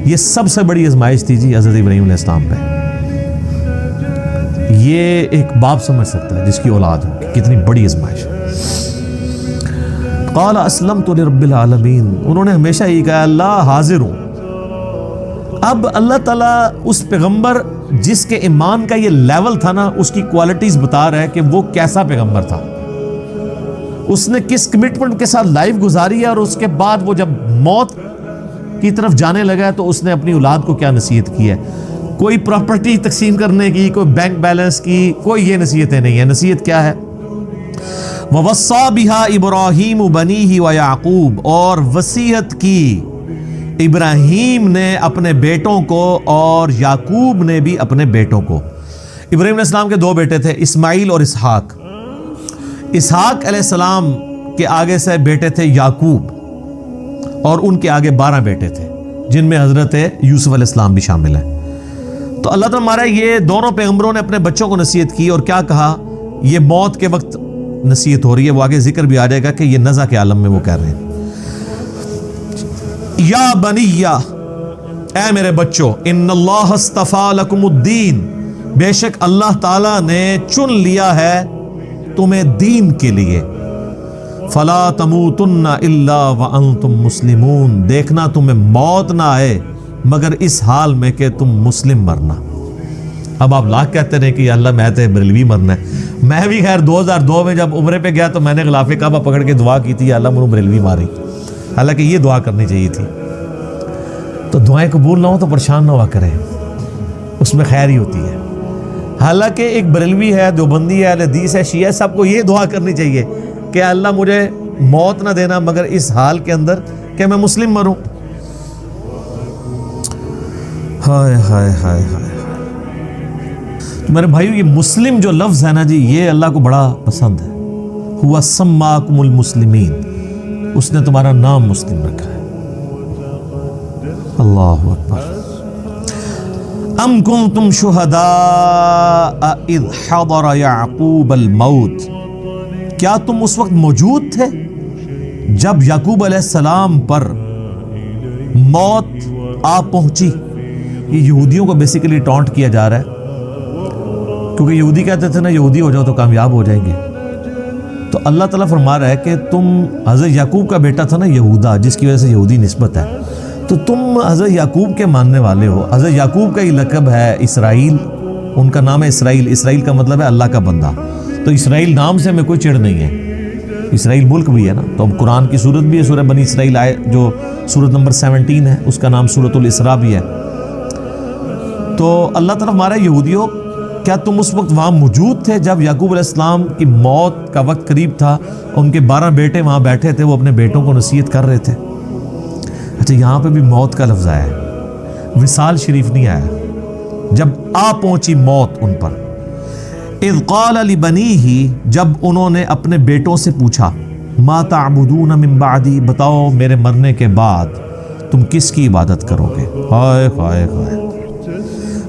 یہ سب سے بڑی آزمائش تھی جی حضرت ابراہیم علیہ السلام پہ. یہ ایک باپ سمجھ سکتا ہے جس کی اولاد ہو کہ کتنی بڑی آزمائش. قال اسلمت لرب العالمین، انہوں نے ہمیشہ یہ کہا اللہ حاضر ہوں. اب اللہ تعالیٰ اس پیغمبر جس کے ایمان کا یہ لیول تھا نا، اس کی کوالٹیز بتا رہا ہے کہ وہ کیسا پیغمبر تھا، اس نے کس کمٹمنٹ کے ساتھ لائف گزاری ہے، اور اس کے بعد وہ جب موت کی طرف جانے لگا ہے تو اس نے اپنی اولاد کو کیا نصیحت کی ہے. کوئی پراپرٹی تقسیم کرنے کی، کوئی بینک بیلنس کی، کوئی یہ نصیحتیں نہیں ہیں. نصیحت کیا ہے؟ وَوَصَّى بِهَا إِبْرَاهِيمُ بَنِيهِ وَيَعْقُوبُ، اور وصیت کی ابراہیم نے اپنے بیٹوں کو اور یعقوب نے بھی اپنے بیٹوں کو. ابراہیم علیہ السلام کے 2 بیٹے تھے، اسماعیل اور اسحاق. اسحاق علیہ السلام کے آگے سے بیٹے تھے یعقوب، اور ان کے آگے 12 بیٹے تھے جن میں حضرت یوسف علیہ السلام بھی شامل ہیں. تو اللہ تعالیٰ ہمارا یہ دونوں پیغمبروں نے اپنے بچوں کو نصیحت کی، اور کیا کہا؟ یہ موت کے وقت نصیحت ہو رہی ہے، وہ آگے ذکر بھی آ جائے گا کہ یہ نزع کے عالم میں وہ کہہ رہے ہیں یا بنیہ، اے میرے بچوں، ان اللہ اصطفیٰ لکم الدین، بے شک اللہ تعالیٰ نے چن لیا ہے تمہیں دین کے لیے. فلا تموتن الا وانتم مسلمون، دیکھنا تمہیں موت نہ آئے مگر اس حال میں کہ تم مسلم مرنا. اب آپ لاکھ کہتے رہے کہ یا اللہ میں تو بریلوی مرنا ہے. میں بھی خیر 2002 میں جب عمرے پہ گیا تو میں نے غلاف کعبہ پکڑ کے دعا کی تھی یا اللہ مجھے بریلوی ماری. حالانکہ یہ دعا کرنی چاہیے تھی. تو دعائیں قبول نہ ہو تو پریشان نہ ہوا کریں، اس میں خیر ہی ہوتی ہے. حالانکہ ایک بریلوی ہے، دیوبندی ہے، اہل حدیث ہے، شیعہ ہے، سب کو یہ دعا کرنی چاہیے کہ اللہ مجھے موت نہ دینا مگر اس حال کے اندر کہ میں مسلم مروں. ہائے ہائے ہائے ہائے. میرے بھائیو یہ مسلم جو لفظ ہے نا جی، یہ اللہ کو بڑا پسند ہے. ہوا سماکم المسلمین، اس نے تمہارا نام مسلم رکھا ہے. اللہ اکبر. ام کنتم شہداء اذ حضر یعقوب الموت، کیا تم اس وقت موجود تھے جب یعقوب علیہ السلام پر موت آ پہنچی؟ یہ یہودیوں کو بیسیکلی ٹونٹ کیا جا رہا ہے، کیونکہ یہودی کہتے تھے نا یہودی ہو جاؤ تو کامیاب ہو جائیں گے. تو اللہ تعالیٰ فرما رہا ہے کہ تم حضرت یعقوب کا بیٹا تھا نا یہودا، جس کی وجہ سے یہودی نسبت ہے، تو تم حضرت یعقوب کے ماننے والے ہو. حضرت یعقوب کا یہ لقب ہے اسرائیل، ان کا نام ہے اسرائیل. اسرائیل کا مطلب ہے اللہ کا بندہ. تو اسرائیل نام سے ہمیں کوئی چڑ نہیں ہے، اسرائیل ملک بھی ہے نا. تو اب قرآن کی سورت بھی ہے، سورہ بنی اسرائیل آئے جو سورت نمبر 17 ہے، اس کا نام سورۃ الاسراء بھی ہے. تو اللہ تعالیٰ ہمارا یہودیوں، کیا تم اس وقت وہاں موجود تھے جب یعقوب علیہ السلام کی موت کا وقت قریب تھا؟ ان کے 12 بیٹے وہاں بیٹھے تھے، وہ اپنے بیٹوں کو نصیحت کر رہے تھے. اچھا یہاں پہ بھی موت کا لفظ آیا ہے، وصال شریف نہیں آیا. جب آ پہنچی موت ان پر. اذ قال لبنیہ، جب انہوں نے اپنے بیٹوں سے پوچھا، ما تعبدون من بعدی، بتاؤ میرے مرنے کے بعد تم کس کی عبادت کرو گے؟ ہائے ہائے ہائے.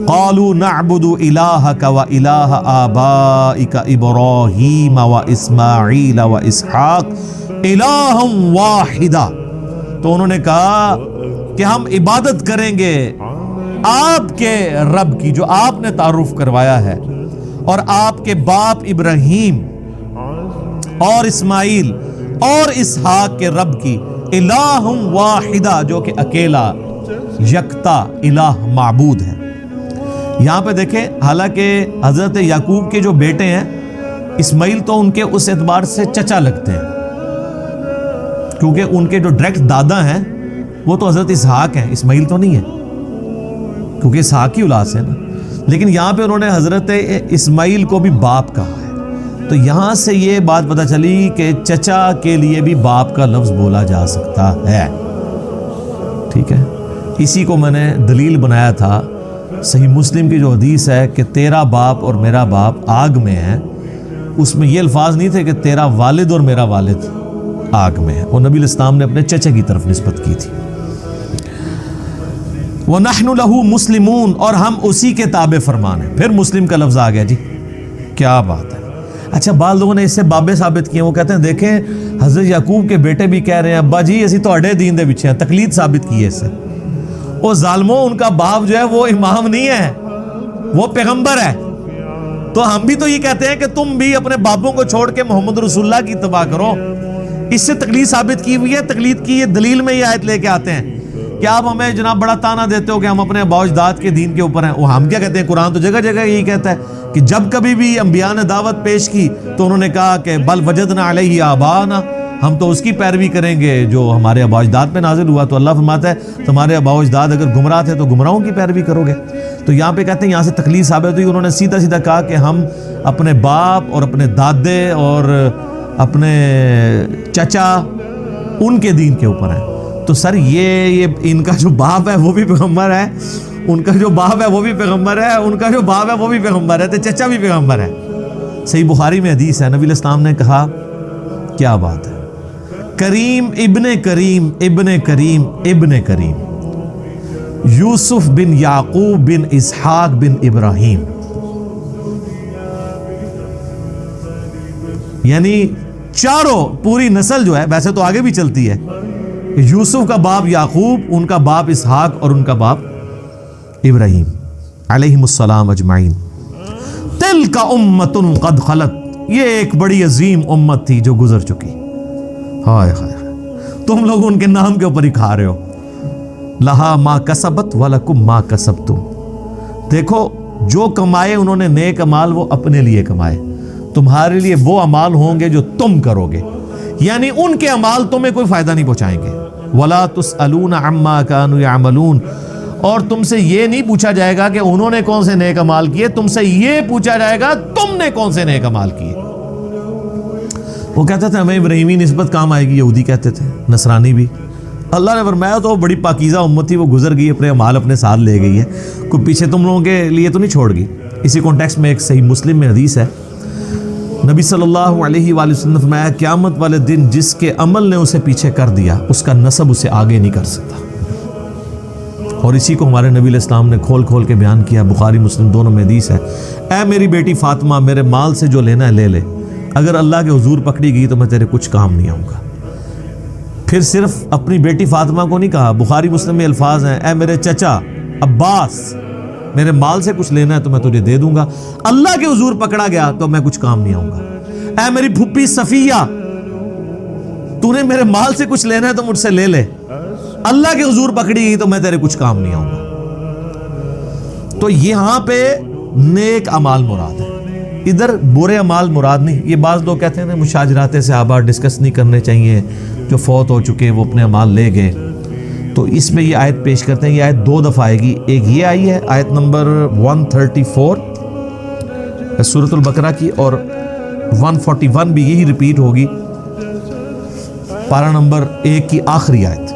قالوا نعبد الہک و الہ آبائک ابراہیم و اسماعیل و اسحاق الہا واحدا. تو انہوں نے کہا کہ ہم عبادت کریں گے آپ کے رب کی جو آپ نے تعارف کروایا ہے، اور آپ کے باپ ابراہیم اور اسماعیل اور اسحاق کے رب کی، الہ واحدہ جو کہ اکیلا یکتا الہ معبود ہے. یہاں پہ دیکھیں، حالانکہ حضرت یعقوب کے جو بیٹے ہیں اسماعیل تو ان کے اس اعتبار سے چچا لگتے ہیں، کیونکہ ان کے جو ڈائریکٹ دادا ہیں وہ تو حضرت اسحاق ہیں، اسماعیل تو نہیں ہے، کیونکہ اسحاق کی اولاد سے ہے نا. لیکن یہاں پہ انہوں نے حضرت اسماعیل کو بھی باپ کہا ہے، تو یہاں سے یہ بات پتہ چلی کہ چچا کے لیے بھی باپ کا لفظ بولا جا سکتا ہے. ٹھیک ہے، اسی کو میں نے دلیل بنایا تھا صحیح مسلم کی جو حدیث ہے کہ تیرا باپ اور میرا باپ آگ میں ہے، اس میں یہ الفاظ نہیں تھے کہ تیرا والد اور میرا والد آگ میں ہے، وہ نبی علیہ السلام نے اپنے چچے کی طرف نسبت کی تھی. وَنَحْنُ لَهُ مُسْلِمُونَ، اور ہم اسی کے تابع فرمان ہیں. پھر مسلم کا لفظ آ گیا جی، کیا بات ہے. اچھا، بعض لوگوں نے اس سے بابے ثابت کیے، وہ کہتے ہیں دیکھیں حضرت یعقوب کے بیٹے بھی کہہ رہے ہیں ابا جی اسی تو اڈے دین دے پیچھے ہیں، تقلید ثابت کی ہے اس سے. وہ ظالموں، ان کا باپ جو ہے وہ امام نہیں ہے، وہ پیغمبر ہے. تو ہم بھی تو یہ کہتے ہیں کہ تم بھی اپنے باپوں کو چھوڑ کے محمد رسول اللہ کی اتباع کرو. اس سے تقلید ثابت کی ہوئی ہے. تقلید کی یہ دلیل میں یہ آیت لے کے آتے ہیں کہ آپ ہمیں جناب بڑا تانا دیتے ہو کہ ہم اپنے آباء و اجداد کے دین کے اوپر ہیں. وہ ہم کیا کہتے ہیں، قرآن تو جگہ جگہ یہی کہتا ہے کہ جب کبھی بھی انبیاء نے دعوت پیش کی تو انہوں نے کہا کہ بل وجدنا علیہ آباءنا، ہم تو اس کی پیروی کریں گے جو ہمارے آباء و اجداد پہ نازل ہوا. تو اللہ فرماتا ہے تمہارے آباء و اجداد اگر گمراہ تھے تو گمراہوں کی پیروی کرو گے. تو یہاں پہ کہتے ہیں یہاں سے تقلید ثابت ہوئی. انہوں نے سیدھا سیدھا کہا کہ ہم اپنے باپ اور اپنے دادے اور اپنے چچا ان کے دین کے اوپر ہیں. تو سر یہ ان کا جو باپ ہے وہ بھی پیغمبر ہے، ان کا جو باپ ہے وہ بھی پیغمبر ہے، ان کا جو باپ ہے وہ بھی پیغمبر ہے، تو چچا بھی پیغمبر ہے. صحیح بخاری میں حدیث ہے، نبی علیہ السلام نے کہا، کیا بات ہے، کریم ابن کریم ابن کریم ابن کریم، یوسف بن یعقوب بن اسحاق بن ابراہیم. یعنی چاروں پوری نسل جو ہے، ویسے تو آگے بھی چلتی ہے، یوسف کا باپ یعقوب، ان کا باپ اسحاق اور ان کا باپ ابراہیم علیہم السلام اجمعین. تلک امت قد خلت، یہ ایک بڑی عظیم امت تھی جو گزر چکی. ہائے ہائے، تم لوگ ان کے نام کے اوپر ہی کھا رہے ہو. لہا ما کسبت ولکم ما کسبتم، دیکھو جو کمائے انہوں نے نیک اعمال وہ اپنے لیے کمائے، تمہارے لیے وہ اعمال ہوں گے جو تم کرو گے، یعنی ان کے اعمال تمہیں کوئی فائدہ نہیں پہنچائیں گے. ولا تسألون عما كانوا يعملون، اور تم سے یہ نہیں پوچھا جائے گا کہ انہوں نے کون سے نیک اعمال کیے، تم سے یہ پوچھا جائے گا تم نے کون سے نیک اعمال کیے. وہ کہتے تھے ہمیں ابراہیمی نسبت کام آئے گی، یہودی کہتے تھے، نصرانی بھی. اللہ نے فرمایا تو بڑی پاکیزہ امت تھی، وہ گزر گئی، اپنے اعمال اپنے ساتھ لے گئی ہے، کوئی پیچھے تم لوگوں کے لیے تو نہیں چھوڑ گئی. اسی کانٹیکسٹ میں ایک صحیح مسلم میں حدیث ہے، نبی صلی اللہ علیہ وآلہ وسلم نے فرمایا قیامت والے دن جس کے عمل نے اسے پیچھے کر دیا اس کا نسب اسے آگے نہیں کر سکتا. اور اسی کو ہمارے نبی علیہ السلام نے کھول کھول کے بیان کیا، بخاری مسلم دونوں میں حدیث ہے، اے میری بیٹی فاطمہ میرے مال سے جو لینا ہے لے لے، اگر اللہ کے حضور پکڑی گئی تو میں تیرے کچھ کام نہیں آؤں گا. پھر صرف اپنی بیٹی فاطمہ کو نہیں کہا، بخاری مسلم میں الفاظ ہیں، اے میرے چچا عباس میرے مال سے کچھ لینا ہے تو میں تجھے دے دوں گا، اللہ کے حضور پکڑا گیا تو میں کچھ کام نہیں آؤں گا. اے میری پھپھی صفیہ تو نے میرے مال سے کچھ لینا ہے تو مجھ سے لے لے، اللہ کے حضور پکڑی گئی تو میں تیرے کچھ کام نہیں آؤں گا. تو یہاں پہ نیک اعمال مراد ہے، ادھر برے اعمال مراد نہیں. یہ بعض لوگ کہتے ہیں نا مشاجرات صحابہ ڈسکس نہیں کرنے چاہیے، جو فوت ہو چکے وہ اپنے اعمال لے گئے. تو اس میں یہ آیت پیش کرتے ہیں، یہ آیت دو دفعہ آئے گی. ایک یہ آئی ہے آیت نمبر 134 سورۃ البقرہ کی، اور 141 بھی یہی ریپیٹ ہوگی پارہ نمبر 1 کی آخری آیت.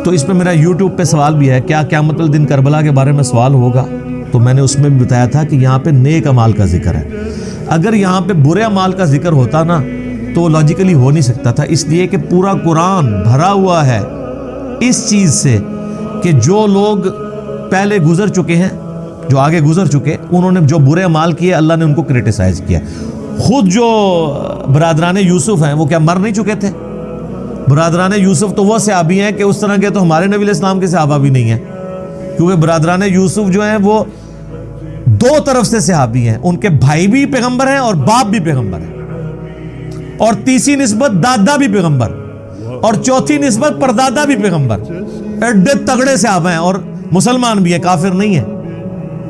تو اس پہ میرا یوٹیوب پہ سوال بھی ہے، کیا قیامت الدن کربلا کے بارے میں سوال ہوگا؟ تو میں نے اس میں بھی بتایا تھا کہ یہاں پہ نیک اعمال کا ذکر ہے. اگر یہاں پہ برے اعمال کا ذکر ہوتا نا تو لاجیکلی ہو نہیں سکتا تھا، اس لیے کہ پورا قرآن بھرا ہوا ہے اس چیز سے کہ جو لوگ پہلے گزر چکے ہیں، جو آگے گزر چکے، انہوں نے جو برے اعمال کیے اللہ نے ان کو کرٹیسائز کیا۔ خود جو برادران یوسف ہیں وہ کیا مر نہیں چکے تھے؟ برادران یوسف تو وہ صحابی ہیں کہ اس طرح کے تو ہمارے نبی علیہ السلام کے صحابہ بھی نہیں ہیں، کیونکہ برادران یوسف جو ہیں وہ دو طرف سے صحابی ہیں، ان کے بھائی بھی پیغمبر ہیں اور باپ بھی پیغمبر ہیں، اور تیسری نسبت دادا بھی پیغمبر، اور چوتھی نسبت پردادا بھی پیغمبر، ایڈے تگڑے صحابہ ہیں اور مسلمان بھی ہیں، کافر نہیں ہیں۔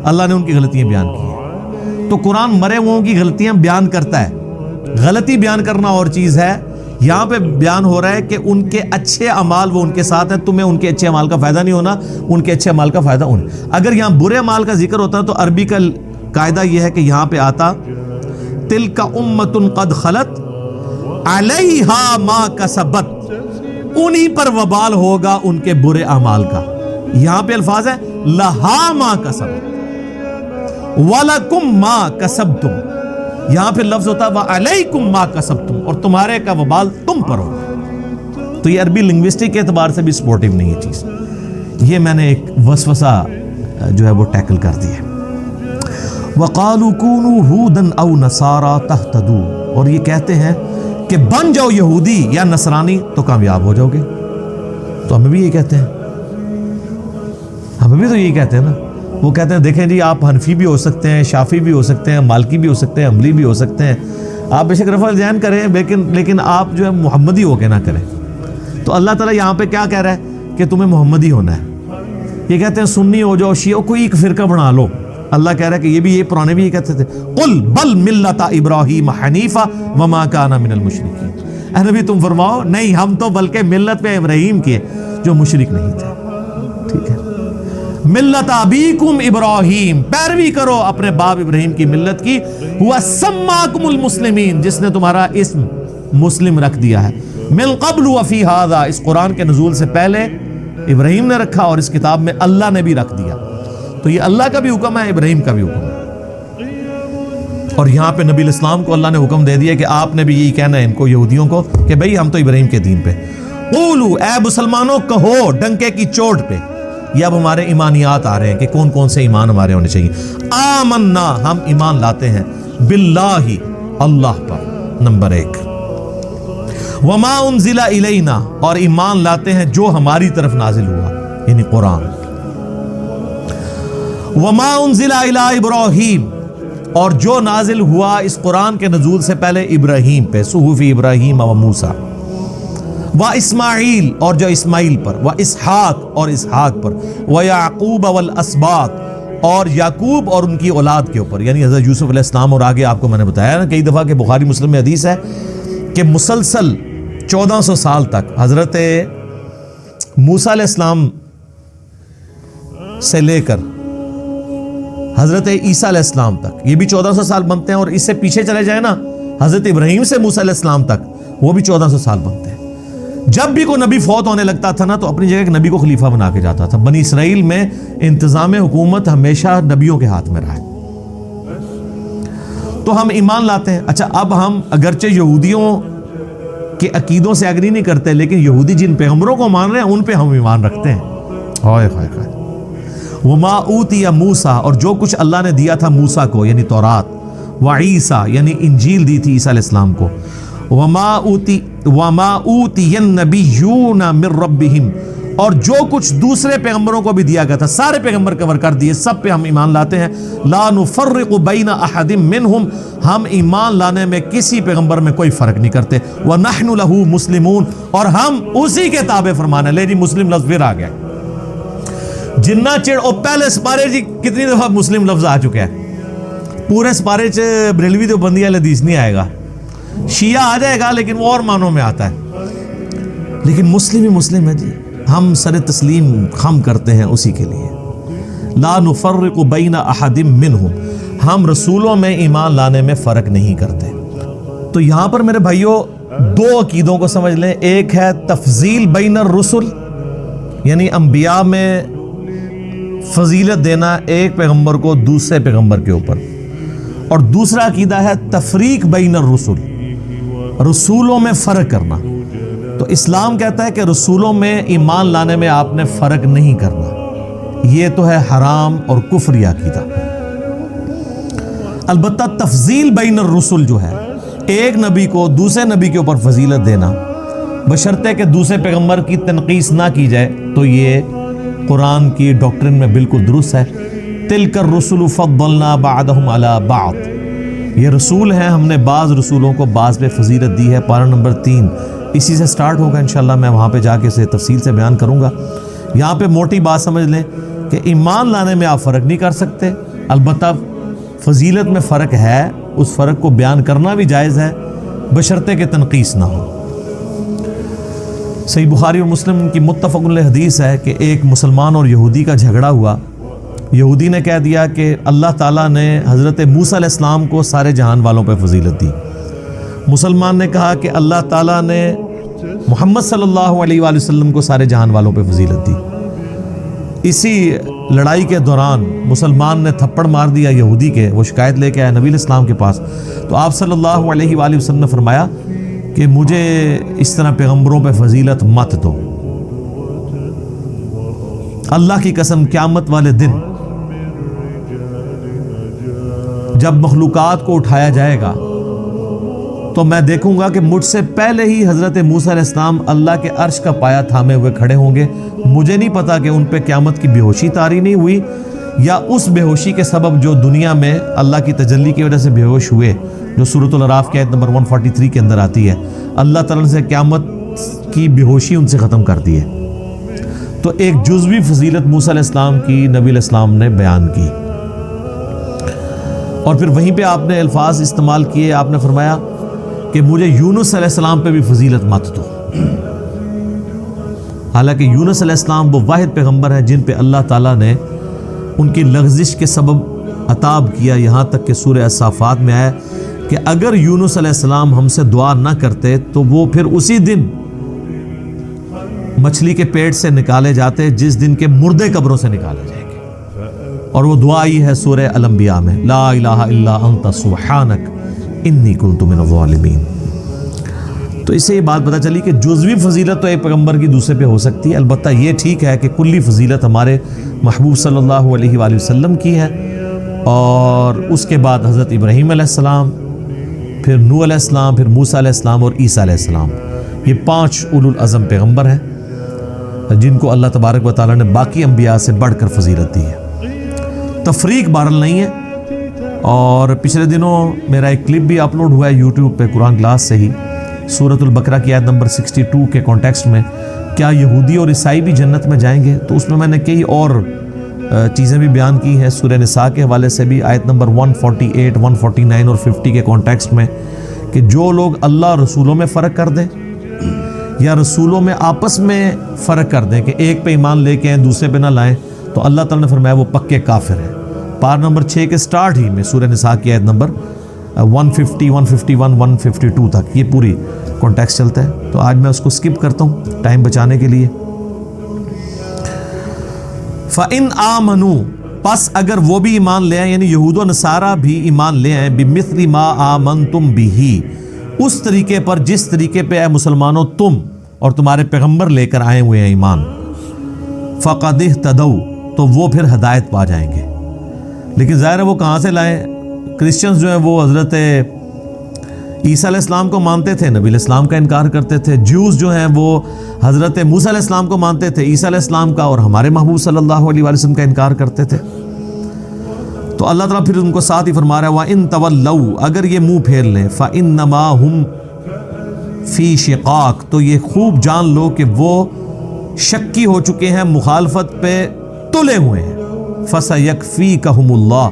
اللہ نے ان کی غلطیاں بیان کی ہیں۔ تو قرآن مرے ہوئوں کی غلطیاں بیان کرتا ہے، غلطی بیان کرنا اور چیز ہے۔ یہاں پہ بیان ہو رہا ہے کہ ان کے اچھے اعمال وہ ان کے ساتھ ہیں، تمہیں ان کے اچھے اعمال کا فائدہ نہیں ہونا، ان کے اچھے اعمال کا فائدہ انہیں۔ اگر یہاں برے اعمال کا ذکر ہوتا تو عربی کا قاعدہ یہ ہے کہ یہاں پہ آتا تلک امۃ قد خلت علیہا ما کسبت، انہی پر وبال ہوگا ان کے برے اعمال کا۔ یہاں پہ الفاظ ہے لہا ما کسبت وَلَكُمْ مَا كَسَبْتُمْ، یہاں پہ لفظ ہوتا ہے وَعَلَيْكُمْ مَا كَسَبْتُمْ، اور تمہارے کا وبال تم پر ہوگا۔ تو یہ عربی لنگوسٹک کے اعتبار سے بھی سپورٹیو نہیں ہے چیز۔ یہ میں نے ایک وسوسہ جو ہے وہ ٹیکل کر دی ہے۔ وَقَالُوا كُونُوا هُودًا أَوْ نَصَارَىٰ تَهْتَدُوا، اور یہ کہتے ہیں کہ بن جاؤ یہودی یا نصرانی تو کامیاب ہو جاؤ گے۔ تو ہمیں بھی یہی کہتے ہیں، ہمیں بھی تو یہی کہتے ہیں نا۔ وہ کہتے ہیں دیکھیں جی آپ حنفی بھی ہو سکتے ہیں، شافی بھی ہو سکتے ہیں، مالکی بھی ہو سکتے ہیں، حنبلی بھی ہو سکتے ہیں، آپ بے شک رفع الذہن کریں لیکن آپ جو ہے محمدی ہو کے نہ کریں۔ تو اللہ تعالیٰ یہاں پہ کیا کہہ رہا ہے کہ تمہیں محمدی ہونا ہے۔ یہ کہتے ہیں سنی ہو جاؤ، شیعہ، کوئی ایک فرقہ بنا لو۔ اللہ کہہ رہا ہے کہ یہ بھی، یہ پرانے بھی یہ کہتے تھے قل بل ملت ابراہیم حنیفا وما کان من المشرکین، اے نبی تم فرماؤ نہیں، ہم تو بلکہ ملت پہ ابراہیم کے جو مشرک نہیں تھے۔ ٹھیک ہے، ملت ابیکم ابراہیم، پیروی کرو اپنے باپ ابراہیم کی ملت کی، ہوا سماکم المسلمین، جس نے تمہارا اسم مسلم رکھ دیا ہے، من قبل وفی ھذا، اس قرآن کے نزول سے پہلے ابراہیم نے رکھا اور اس کتاب میں اللہ نے بھی رکھ دیا۔ تو یہ اللہ کا بھی حکم ہے، ابراہیم کا بھی حکم ہے۔ اور یہاں پہ نبی الاسلام کو اللہ نے حکم دے دیا کہ آپ نے بھی یہی کہنا ہے ان کو، یہودیوں کو، کہ بھئی ہم تو ابراہیم کے دین پہ۔ قولوا، اے مسلمانوں کہو ڈنکے کی چوٹ پہ، یہ اب ہمارے ایمانیات آ رہے ہیں کہ کون کون سے ایمان ہمارے ہونے چاہیے۔ آمنا، ہم ایمان لاتے ہیں، باللہ، اللہ پر، نمبر 1، وما انزل الینا، اور ایمان لاتے ہیں جو ہماری طرف نازل ہوا، یعنی قرآن، وما انزل الی ابراہیم، اور جو نازل ہوا اس قرآن کے نزول سے پہلے ابراہیم پہ، صحف ابراہیم و موسیٰ، و اسماعیل، اور جو اسماعیل پر، و اسحاق، اور اسحاق پر، و یعقوب والاسباط، اور یعقوب اور ان کی اولاد کے اوپر، یعنی حضرت یوسف علیہ السلام۔ اور آگے آپ کو میں نے بتایا نا کئی دفعہ کہ بخاری مسلم میں حدیث ہے کہ مسلسل 1400 سال تک حضرت موسیٰ علیہ السلام سے لے کر حضرت عیسیٰ علیہ السلام تک، یہ بھی 1400 سال بنتے ہیں، اور اس سے پیچھے چلے جائیں نا حضرت ابراہیم سے موسیٰ علیہ السلام تک، وہ بھی 1400 سال بنتے ہیں۔ جب بھی کوئی نبی فوت ہونے لگتا تھا نا تو اپنی جگہ ایک نبی کو خلیفہ بنا کے جاتا تھا۔ بنی اسرائیل میں انتظام حکومت ہمیشہ نبیوں کے ہاتھ میں رہا ہے۔ تو ہم ایمان لاتے ہیں۔ اچھا، اب ہم اگرچہ یہودیوں کے عقیدوں سے اگری نہیں کرتے، لیکن یہودی جن پیغمبروں کو مان رہے ہیں ان پہ ہم ایمان رکھتے ہیں۔ ہائے ہائے ہائے، وما اوتی موسیٰ، اور جو کچھ اللہ نے دیا تھا موسیٰ کو یعنی تورات، وعیسیٰ یعنی انجیل دی تھی عیسیٰ علیہ السلام کو، وما اوتی النبیون من ربہم، اور جو کچھ دوسرے پیغمبروں کو بھی دیا گیا تھا، سارے پیغمبر کور کر دیے، سب پہ ہم ایمان لاتے ہیں۔ لا نفرق بین احد منہم، ہم ایمان لانے میں کسی پیغمبر میں کوئی فرق نہیں کرتے۔ ونحن لہ مسلمون، اور ہم اسی کے تابع فرمانے۔ لے جی مسلم لفظ پھر آ گیا، جنہ چڑ او پہلے سپارے جی کتنی دفعہ مسلم لفظ آ چکا ہے، پورے سپارے چ بریلوی تو بندی والا حدیث نہیں آئے گا، شیعہ آ جائے گا لیکن وہ اور معنوں میں آتا ہے، لیکن مسلم ہی مسلم ہے جی، ہم سر تسلیم خم کرتے ہیں اسی کے لیے۔ لا نفرق بین احد منہم، ہم رسولوں میں ایمان لانے میں فرق نہیں کرتے۔ تو یہاں پر میرے بھائیوں دو عقیدوں کو سمجھ لیں، ایک ہے تفضیل بین الرسل، یعنی انبیاء میں فضیلت دینا ایک پیغمبر کو دوسرے پیغمبر کے اوپر، اور دوسرا عقیدہ ہے تفریق بین الرسل، رسولوں میں فرق کرنا۔ تو اسلام کہتا ہے کہ رسولوں میں ایمان لانے میں آپ نے فرق نہیں کرنا، یہ تو ہے حرام اور کفری عقیدہ۔ البتہ تفضیل بین الرسل جو ہے، ایک نبی کو دوسرے نبی کے اوپر فضیلت دینا بشرطے کہ دوسرے پیغمبر کی تنقیص نہ کی جائے، تو یہ قرآن کی ڈاکٹرن میں بالکل درست ہے۔ تلک الرسل فضلنا بعضهم علی بعض، یہ رسول ہیں، ہم نے بعض رسولوں کو بعض پہ فضیلت دی ہے۔ پارہ نمبر 3 اسی سے سٹارٹ ہوگا انشاءاللہ، میں وہاں پہ جا کے اسے تفصیل سے بیان کروں گا۔ یہاں پہ موٹی بات سمجھ لیں کہ ایمان لانے میں آپ فرق نہیں کر سکتے، البتہ فضیلت میں فرق ہے، اس فرق کو بیان کرنا بھی جائز ہے بشرطے کہ تنقیص نہ ہو۔ صحیح بخاری اور مسلم کی متفق علیہ حدیث ہے کہ ایک مسلمان اور یہودی کا جھگڑا ہوا۔ یہودی نے کہہ دیا کہ اللہ تعالیٰ نے حضرت موسیٰ علیہ السلام کو سارے جہان والوں پہ فضیلت دی۔ مسلمان نے کہا کہ اللہ تعالیٰ نے محمد صلی اللہ علیہ وآلہ وسلم کو سارے جہان والوں پہ فضیلت دی۔ اسی لڑائی کے دوران مسلمان نے تھپڑ مار دیا یہودی کے، وہ شکایت لے کے آیا نبی علیہ السلام کے پاس، تو آپ صلی اللہ علیہ وآلہ وسلم نے فرمایا کہ مجھے اس طرح پیغمبروں پہ فضیلت مت دو۔ اللہ کی قسم قیامت والے دن جب مخلوقات کو اٹھایا جائے گا تو میں دیکھوں گا کہ مجھ سے پہلے ہی حضرت موسیٰ علیہ السلام اللہ کے عرش کا پایا تھامے ہوئے کھڑے ہوں گے۔ مجھے نہیں پتا کہ ان پہ قیامت کی بے ہوشی طاری نہیں ہوئی، یا اس بے ہوشی کے سبب جو دنیا میں اللہ کی تجلی کی وجہ سے بے ہوش ہوئے، جو سورۃ الاعراف کی آیت نمبر 143 کے اندر آتی ہے، اللہ تعالیٰ سے قیامت کی بے ہوشی ان سے ختم کر دی ہے۔ تو ایک جزوی فضیلت موسیٰ علیہ السلام کی نبی علیہ السلام نے بیان کی، اور پھر وہیں پہ آپ نے الفاظ استعمال کیے، آپ نے فرمایا کہ مجھے یونس علیہ السلام پہ بھی فضیلت مت دو۔ حالانکہ یونس علیہ السلام وہ واحد پیغمبر ہیں جن پہ اللہ تعالیٰ نے ان کی لغزش کے سبب عطاب کیا، یہاں تک کہ سورہ الصافات میں آیا کہ اگر یونس علیہ السلام ہم سے دعا نہ کرتے تو وہ پھر اسی دن مچھلی کے پیٹ سے نکالے جاتے جس دن کے مردے قبروں سے نکالے جائیں گے۔ اور وہ دعا آئی ہے سورہ الانبیاء میں، لا الہ الا انت سبحانک انی کنت من الظالمین۔ تو اس سے یہ بات پتہ چلی کہ جزوی فضیلت تو ایک پیغمبر کی دوسرے پہ ہو سکتی ہے، البتہ یہ ٹھیک ہے کہ کلی فضیلت ہمارے محبوب صلی اللہ علیہ وآلہ وسلم کی ہے، اور اس کے بعد حضرت ابراہیم علیہ السلام، پھر نوح علیہ السلام، پھر موسیٰ علیہ السلام اور عیسیٰ علیہ السلام، یہ 5 اولو العزم پیغمبر ہیں جن کو اللہ تبارک و تعالیٰ نے باقی انبیاء سے بڑھ کر فضیلت دی ہے۔ تفریق بہرحال نہیں ہے، اور پچھلے دنوں میرا ایک کلپ بھی اپلوڈ ہوا ہے یوٹیوب پہ قرآن کلاس سے ہی، سورۃ البقرہ کی آیت نمبر 62 کے کانٹیکسٹ میں، کیا یہودی اور عیسائی بھی جنت میں جائیں گے؟ تو اس میں نے کئی اور چیزیں بھی بیان کی ہیں، سورہ نساء کے حوالے سے بھی آیت نمبر 148، 149 اور 50 کے کانٹیکسٹ میں، کہ جو لوگ اللہ رسولوں میں فرق کر دیں یا رسولوں میں آپس میں فرق کر دیں کہ ایک پہ ایمان لے کے آئیں دوسرے پہ نہ لائیں، تو اللہ تعالیٰ نے فرمایا وہ پکے کافر ہیں۔ پار نمبر 6 کے سٹارٹ ہی میں سورہ نساء کی آیت نمبر 150، 151، 152 تک یہ پوری کانٹیکسٹ چلتا ہے، تو آج میں اس کو سکپ کرتا ہوں ٹائم بچانے کے لیے۔ فَإِنْ آمَنُوا، پس اگر وہ بھی ایمان لے آئیں، یعنی یہود و نصارہ بھی ایمان لے آئیں، بِمِثْلِ مَا آمَنْتُمْ بِهِ، اس طریقے پر جس طریقے پہ اے مسلمانوں تم اور تمہارے پیغمبر لے کر آئے ہوئے ہیں ایمان، فَقَدِ اهْتَدَوْا، تو وہ پھر ہدایت پا جائیں گے۔ لیکن ظاہر ہے وہ کہاں سے لائیں؟ کرسچنز جو ہیں وہ حضرت عیسیٰ علیہ السلام کو مانتے تھے، نبی علیہ السلام کا انکار کرتے تھے۔ جیوز جو ہیں وہ حضرت موسیٰ علیہ السلام کو مانتے تھے، عیسیٰ علیہ السلام کا اور ہمارے محبوب صلی اللہ علیہ وسلم کا انکار کرتے تھے۔ تو اللہ تعالیٰ پھر ان کو ساتھ ہی فرما رہا ہے وَإِن تَوَلَّوْا، اگر یہ منہ پھیر لیں، فَإِنَّمَا هُمْ فِي شِقَاقٍ، تو یہ خوب جان لو کہ وہ شکی ہو چکے ہیں، مخالفت پہ تلے ہوئے ہیں۔ فَسَيَكْفِيكَهُمُ اللَّهُ،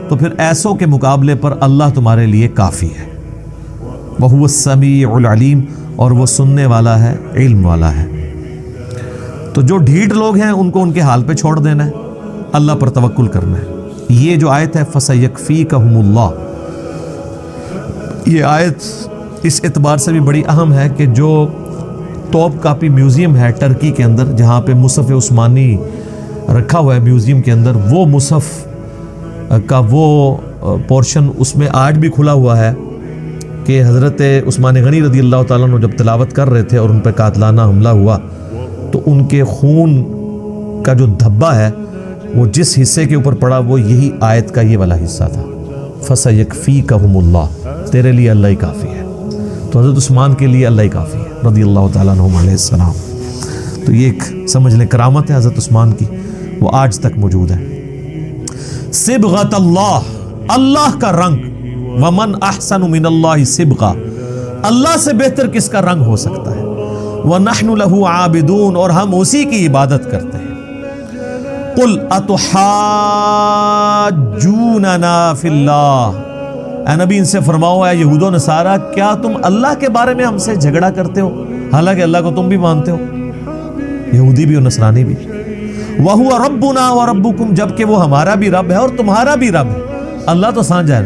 تو پھر ایسوں کے مقابلے پر اللہ تمہارے لیے کافی ہے۔ وَهُوَ السَّمِيعُ الْعَلِيمُ، اور وہ سننے والا ہے، علم والا ہے۔ تو جو ڈھیٹ لوگ ہیں ان کو ان کے حال پہ چھوڑ دینا ہے، اللہ پر توکل کرنا ہے۔ یہ جو آیت ہے فَسَيَكْفِيكَهُمُ اللَّهُ، یہ آیت اس اعتبار سے بھی بڑی اہم ہے کہ جو توپ کاپی میوزیم ہے ٹرکی کے اندر، جہاں پہ مصحف عثمانی رکھا ہوا ہے میوزیم کے اندر، وہ مصحف کا وہ پورشن اس میں آج بھی کھلا ہوا ہے کہ حضرت عثمان غنی رضی اللہ تعالیٰ عنہ جب تلاوت کر رہے تھے اور ان پہ قاتلانہ حملہ ہوا تو ان کے خون کا جو دھبا ہے وہ جس حصے کے اوپر پڑا وہ یہی آیت کا یہ والا حصہ تھا، فَسَيَكْفِيكَهُمُ اللَّهُ، تیرے لیے اللہ ہی کافی ہے۔ تو حضرت عثمان کے لیے اللہ ہی کافی ہے رضی اللہ تعالیٰ عنہم علیہ السلام۔ تو یہ ایک سمجھ لیں کرامت ہے حضرت عثمان کی، وہ آج تک موجود ہے۔ صبغۃ اللہ، اللہ کا رنگ، ومن احسن من اللہ صبغہ، اللہ سے بہتر کس کا رنگ ہو سکتا ہے، وَنَحْنُ لَهُ عَابِدُونَ، اور ہم اسی کی عبادت کرتے ہیں۔ قُلْ أَتُحَاجُّونَنَا فِي اللَّهِ، اے نبی ان سے فرماؤ اے یہود و نصارہ، کیا تم اللہ کے بارے میں ہم سے جھگڑا کرتے ہو حالانکہ اللہ کو تم بھی مانتے ہو، یہودی بھی اور نصرانی بھی۔ وَهُوَ رَبُّنَا وَرَبُّكُمْ، جبکہ وہ ہمارا بھی رب ہے اور تمہارا بھی رب ہے۔ اللہ تو سانجھ ہے۔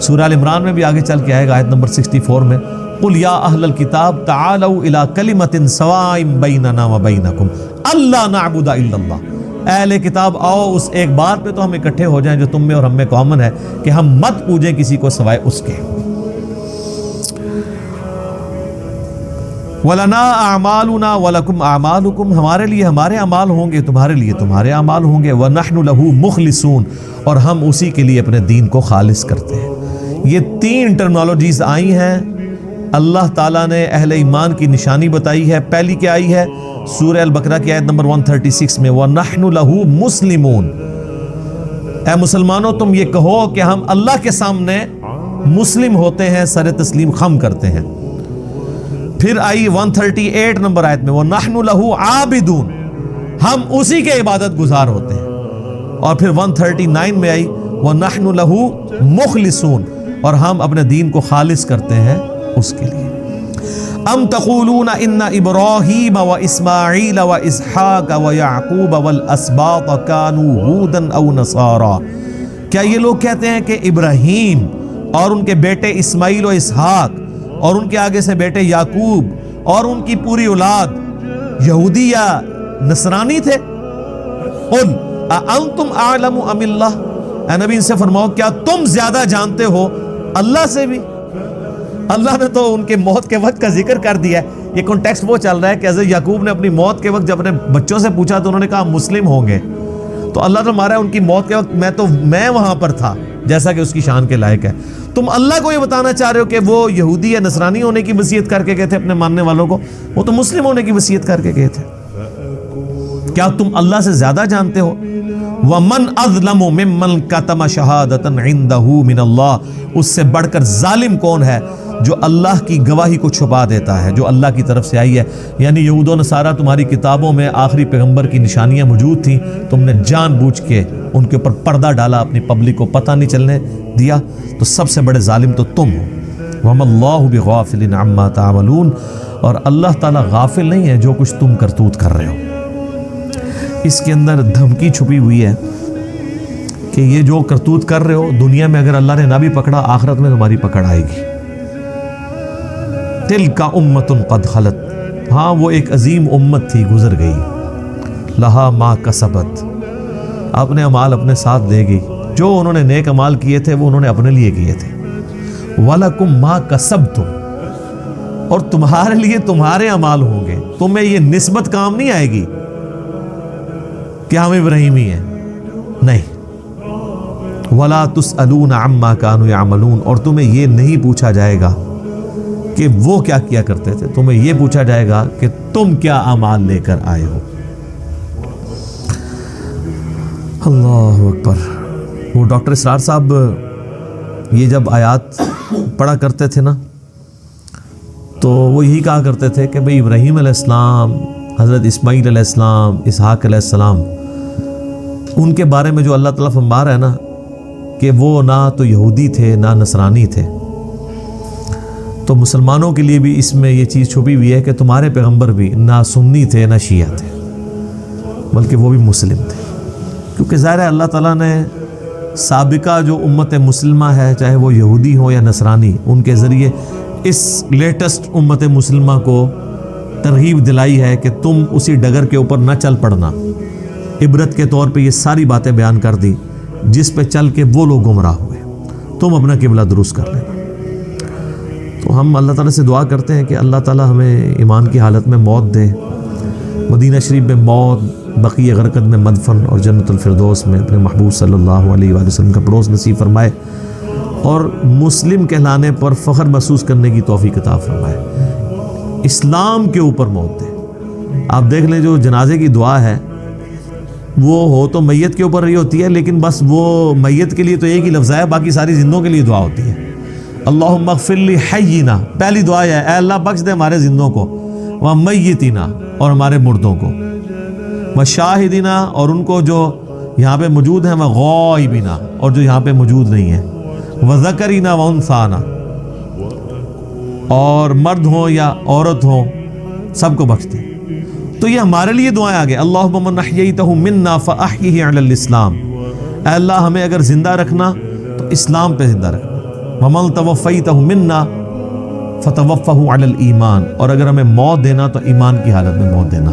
سورہ ال عمران میں بھی آگے چل کے آئے گا آیت نمبر 64 میں، قُلْ يَا أَهْلَ الْكِتَابِ تَعَالَوْا إِلَىٰ كَلِمَةٍ سَوَاءٍ بَيْنَنَا وَبَيْنَكُمْ أَلَّا نَعْبُدَ إِلَّا اللَّهَ، اہل کتاب آؤ اس ایک بات پہ تو ہم اکٹھے ہو جائیں جو تم میں اور ہم میں کامن ہے، کہ ہم مت پوجیں کسی کو سوائے اس کے۔ وَلَنَا أَعْمَالُنَا وَلَكُمْ أَعْمَالُكُمْ، ہمارے لیے ہمارے اعمال ہوں گے، تمہارے لیے تمہارے اعمال ہوں گے۔ وَنَحْنُ لَهُ مُخْلِصُونَ، اور ہم اسی کے لیے اپنے دین کو خالص کرتے ہیں۔ یہ تین ٹرمنالوجیز آئی ہیں، اللہ تعالیٰ نے اہل ایمان کی نشانی بتائی ہے۔ پہلی کیا آئی ہے؟ سورہ البقرہ کی آیت نمبر 136 میں، وَنَحْنُ لَهُ مُسْلِمُونَ، اے مسلمانوں تم یہ کہو کہ ہم اللہ کے سامنے مسلم ہوتے ہیں، سر تسلیم خم کرتے ہیں۔ پھر آئی 138 نمبر آیت میں، وَنَحْنُ لَهُ عَابِدُونَ، ہم اسی کے عبادت گزار ہوتے ہیں۔ اور پھر 139 میں آئی، وَنَحْنُ لَهُ مُخْلِصُونَ، اور ہم اپنے دین کو خالص کرتے ہیں اس کے لیے۔ ام تقولون ان ابراہیم و اسماعیل و اسحاق و یعقوب والاسباط کانوا ہودا او نصارا، کیا یہ لوگ کہتے ہیں کہ ابراہیم اور ان کے بیٹے اسماعیل و اسحاق اور ان کے آگے سے بیٹے یعقوب اور ان کی پوری اولاد یہودی یا نصرانی تھے؟ قل اانتم اعلم ام اللہ، اے نبی ان سے فرماؤ کیا تم زیادہ جانتے ہو اللہ سے بھی؟ اللہ نے تو ان کے موت کے وقت کا ذکر کر دیا ہے۔ یہ کنٹیکسٹ وہ چل رہا ہے کہ حضرت یعقوب نے اپنی موت کے وقت جب اپنے بچوں سے پوچھا تو انہوں نے کہا مسلم ہوں گے، تو اللہ نے مارا ان کی موت کے وقت میں وہاں پر تھا، جیسا کہ اس کی شان کے لائق ہے۔ تم اللہ کو یہ بتانا چاہ رہے ہو کہ وہ یہودی یا نصرانی ہونے کی وصیت کر کے گئے تھے اپنے ماننے والوں کو، وہ تو مسلم ہونے کی وصیت کر کے گئے تھے۔ کیا تم اللہ سے زیادہ جانتے ہو؟ وَمَنْ أَظْلَمُ مِمَّنْ كَتَمَ شَهَادَةً عِنْدَهُ مِنَ اللَّهِ، اس سے بڑھ کر ظالم کون ہے جو اللہ کی گواہی کو چھپا دیتا ہے جو اللہ کی طرف سے آئی ہے۔ یعنی یہود و نصارہ تمہاری کتابوں میں آخری پیغمبر کی نشانیاں موجود تھیں، تم نے جان بوجھ کے ان کے اوپر پردہ ڈالا، اپنی پبلک کو پتہ نہیں چلنے دیا، تو سب سے بڑے ظالم تو تم ہو۔ وَمَا اللَّهُ بِغَافِلٍ عَمَّا تَعْمَلُونَ، اور اللہ تعالیٰ غافل نہیں ہے جو کچھ تم کرتوت کر رہے ہو۔ اس کے اندر دھمکی چھپی ہوئی ہے کہ یہ جو کرتوت کر رہے ہو دنیا میں اگر اللہ نے نہ بھی پکڑا، آخرت میں تمہاری پکڑ آئے گی۔ تِلْكَ أُمَّةٌ قَدْ خَلَتْ، ہاں وہ ایک عظیم امت تھی گزر گئی، لَهَا مَا كَسَبَتْ، اپنے اعمال اپنے ساتھ لے گئی، جو انہوں نے نیک اعمال کیے تھے وہ انہوں نے اپنے لیے کیے تھے۔ وَلَكُمْ مَا كَسَبْتُمْ، اور تمہارے لیے تمہارے اعمال ہوں گے، تمہیں یہ نسبت کام نہیں آئے گی کہ ہم ابراہیمی ہیں، نہیں۔ وَلَا تُسْأَلُونَ عَمَّا كَانُوا يَعْمَلُونَ، اور تمہیں یہ نہیں پوچھا جائے گا کہ وہ کیا کیا کرتے تھے، تمہیں یہ پوچھا جائے گا کہ تم کیا اعمال لے کر آئے ہو۔ اللہ اکبر۔ وہ ڈاکٹر اسرار صاحب یہ جب آیات پڑھا کرتے تھے نا تو وہ یہی کہا کرتے تھے کہ بھئی ابراہیم علیہ السلام، حضرت اسماعیل علیہ السلام، اسحاق علیہ السلام، ان کے بارے میں جو اللہ تعالیٰ فرما رہا ہے نا کہ وہ نہ تو یہودی تھے نہ نصرانی تھے، تو مسلمانوں کے لیے بھی اس میں یہ چیز چھپی ہوئی ہے کہ تمہارے پیغمبر بھی نہ سنی تھے نہ شیعہ تھے، بلکہ وہ بھی مسلم تھے، کیونکہ ظاہر ہے اللہ تعالیٰ نے سابقہ جو امت مسلمہ ہے، چاہے وہ یہودی ہو یا نصرانی، ان کے ذریعے اس لیٹسٹ امت مسلمہ کو ترغیب دلائی ہے کہ تم اسی ڈگر کے اوپر نہ چل پڑنا، عبرت کے طور پہ یہ ساری باتیں بیان کر دی جس پہ چل کے وہ لوگ گمراہ ہوئے، تم اپنا قبلہ درست کر لینا۔ تو ہم اللہ تعالیٰ سے دعا کرتے ہیں کہ اللہ تعالیٰ ہمیں ایمان کی حالت میں موت دے، مدینہ شریف میں موت بقیع غرقد میں مدفن اور جنت الفردوس میں اپنے محبوب صلی اللہ علیہ وآلہ وسلم کا پڑوس نصیب فرمائے، اور مسلم کہلانے پر فخر محسوس کرنے کی توفیق عطا فرمائے، اسلام کے اوپر موت دے۔ آپ دیکھ لیں جو جنازے کی دعا ہے وہ ہو تو میت کے اوپر ہی ہوتی ہے، لیکن بس وہ میت کے لیے تو ایک ہی لفظ ہے، باقی ساری زندوں کے لیے دعا ہوتی ہے۔ اللہم اغفر لی حینا، پہلی دعا ہے اے اللہ بخش دے ہمارے زندوں کو، ومیتنا اور ہمارے مردوں کو، وشاہدنا اور ان کو جو یہاں پہ موجود ہیں، وغائبنا اور جو یہاں پہ موجود نہیں ہیں، وذکرنا وانثانا اور مرد ہوں یا عورت ہوں سب کو بخش دے۔ تو یہ ہمارے لیے دعائیں آگے، اللہم من احییتہ منا فاحیہ علی الاسلام، اے اللہ ہمیں اگر زندہ رکھنا تو اسلام پہ زندہ رکھنا، ومن توفیتہ منا فتوفہ علی الایمان، اور اگر ہمیں موت دینا تو ایمان کی حالت میں موت دینا۔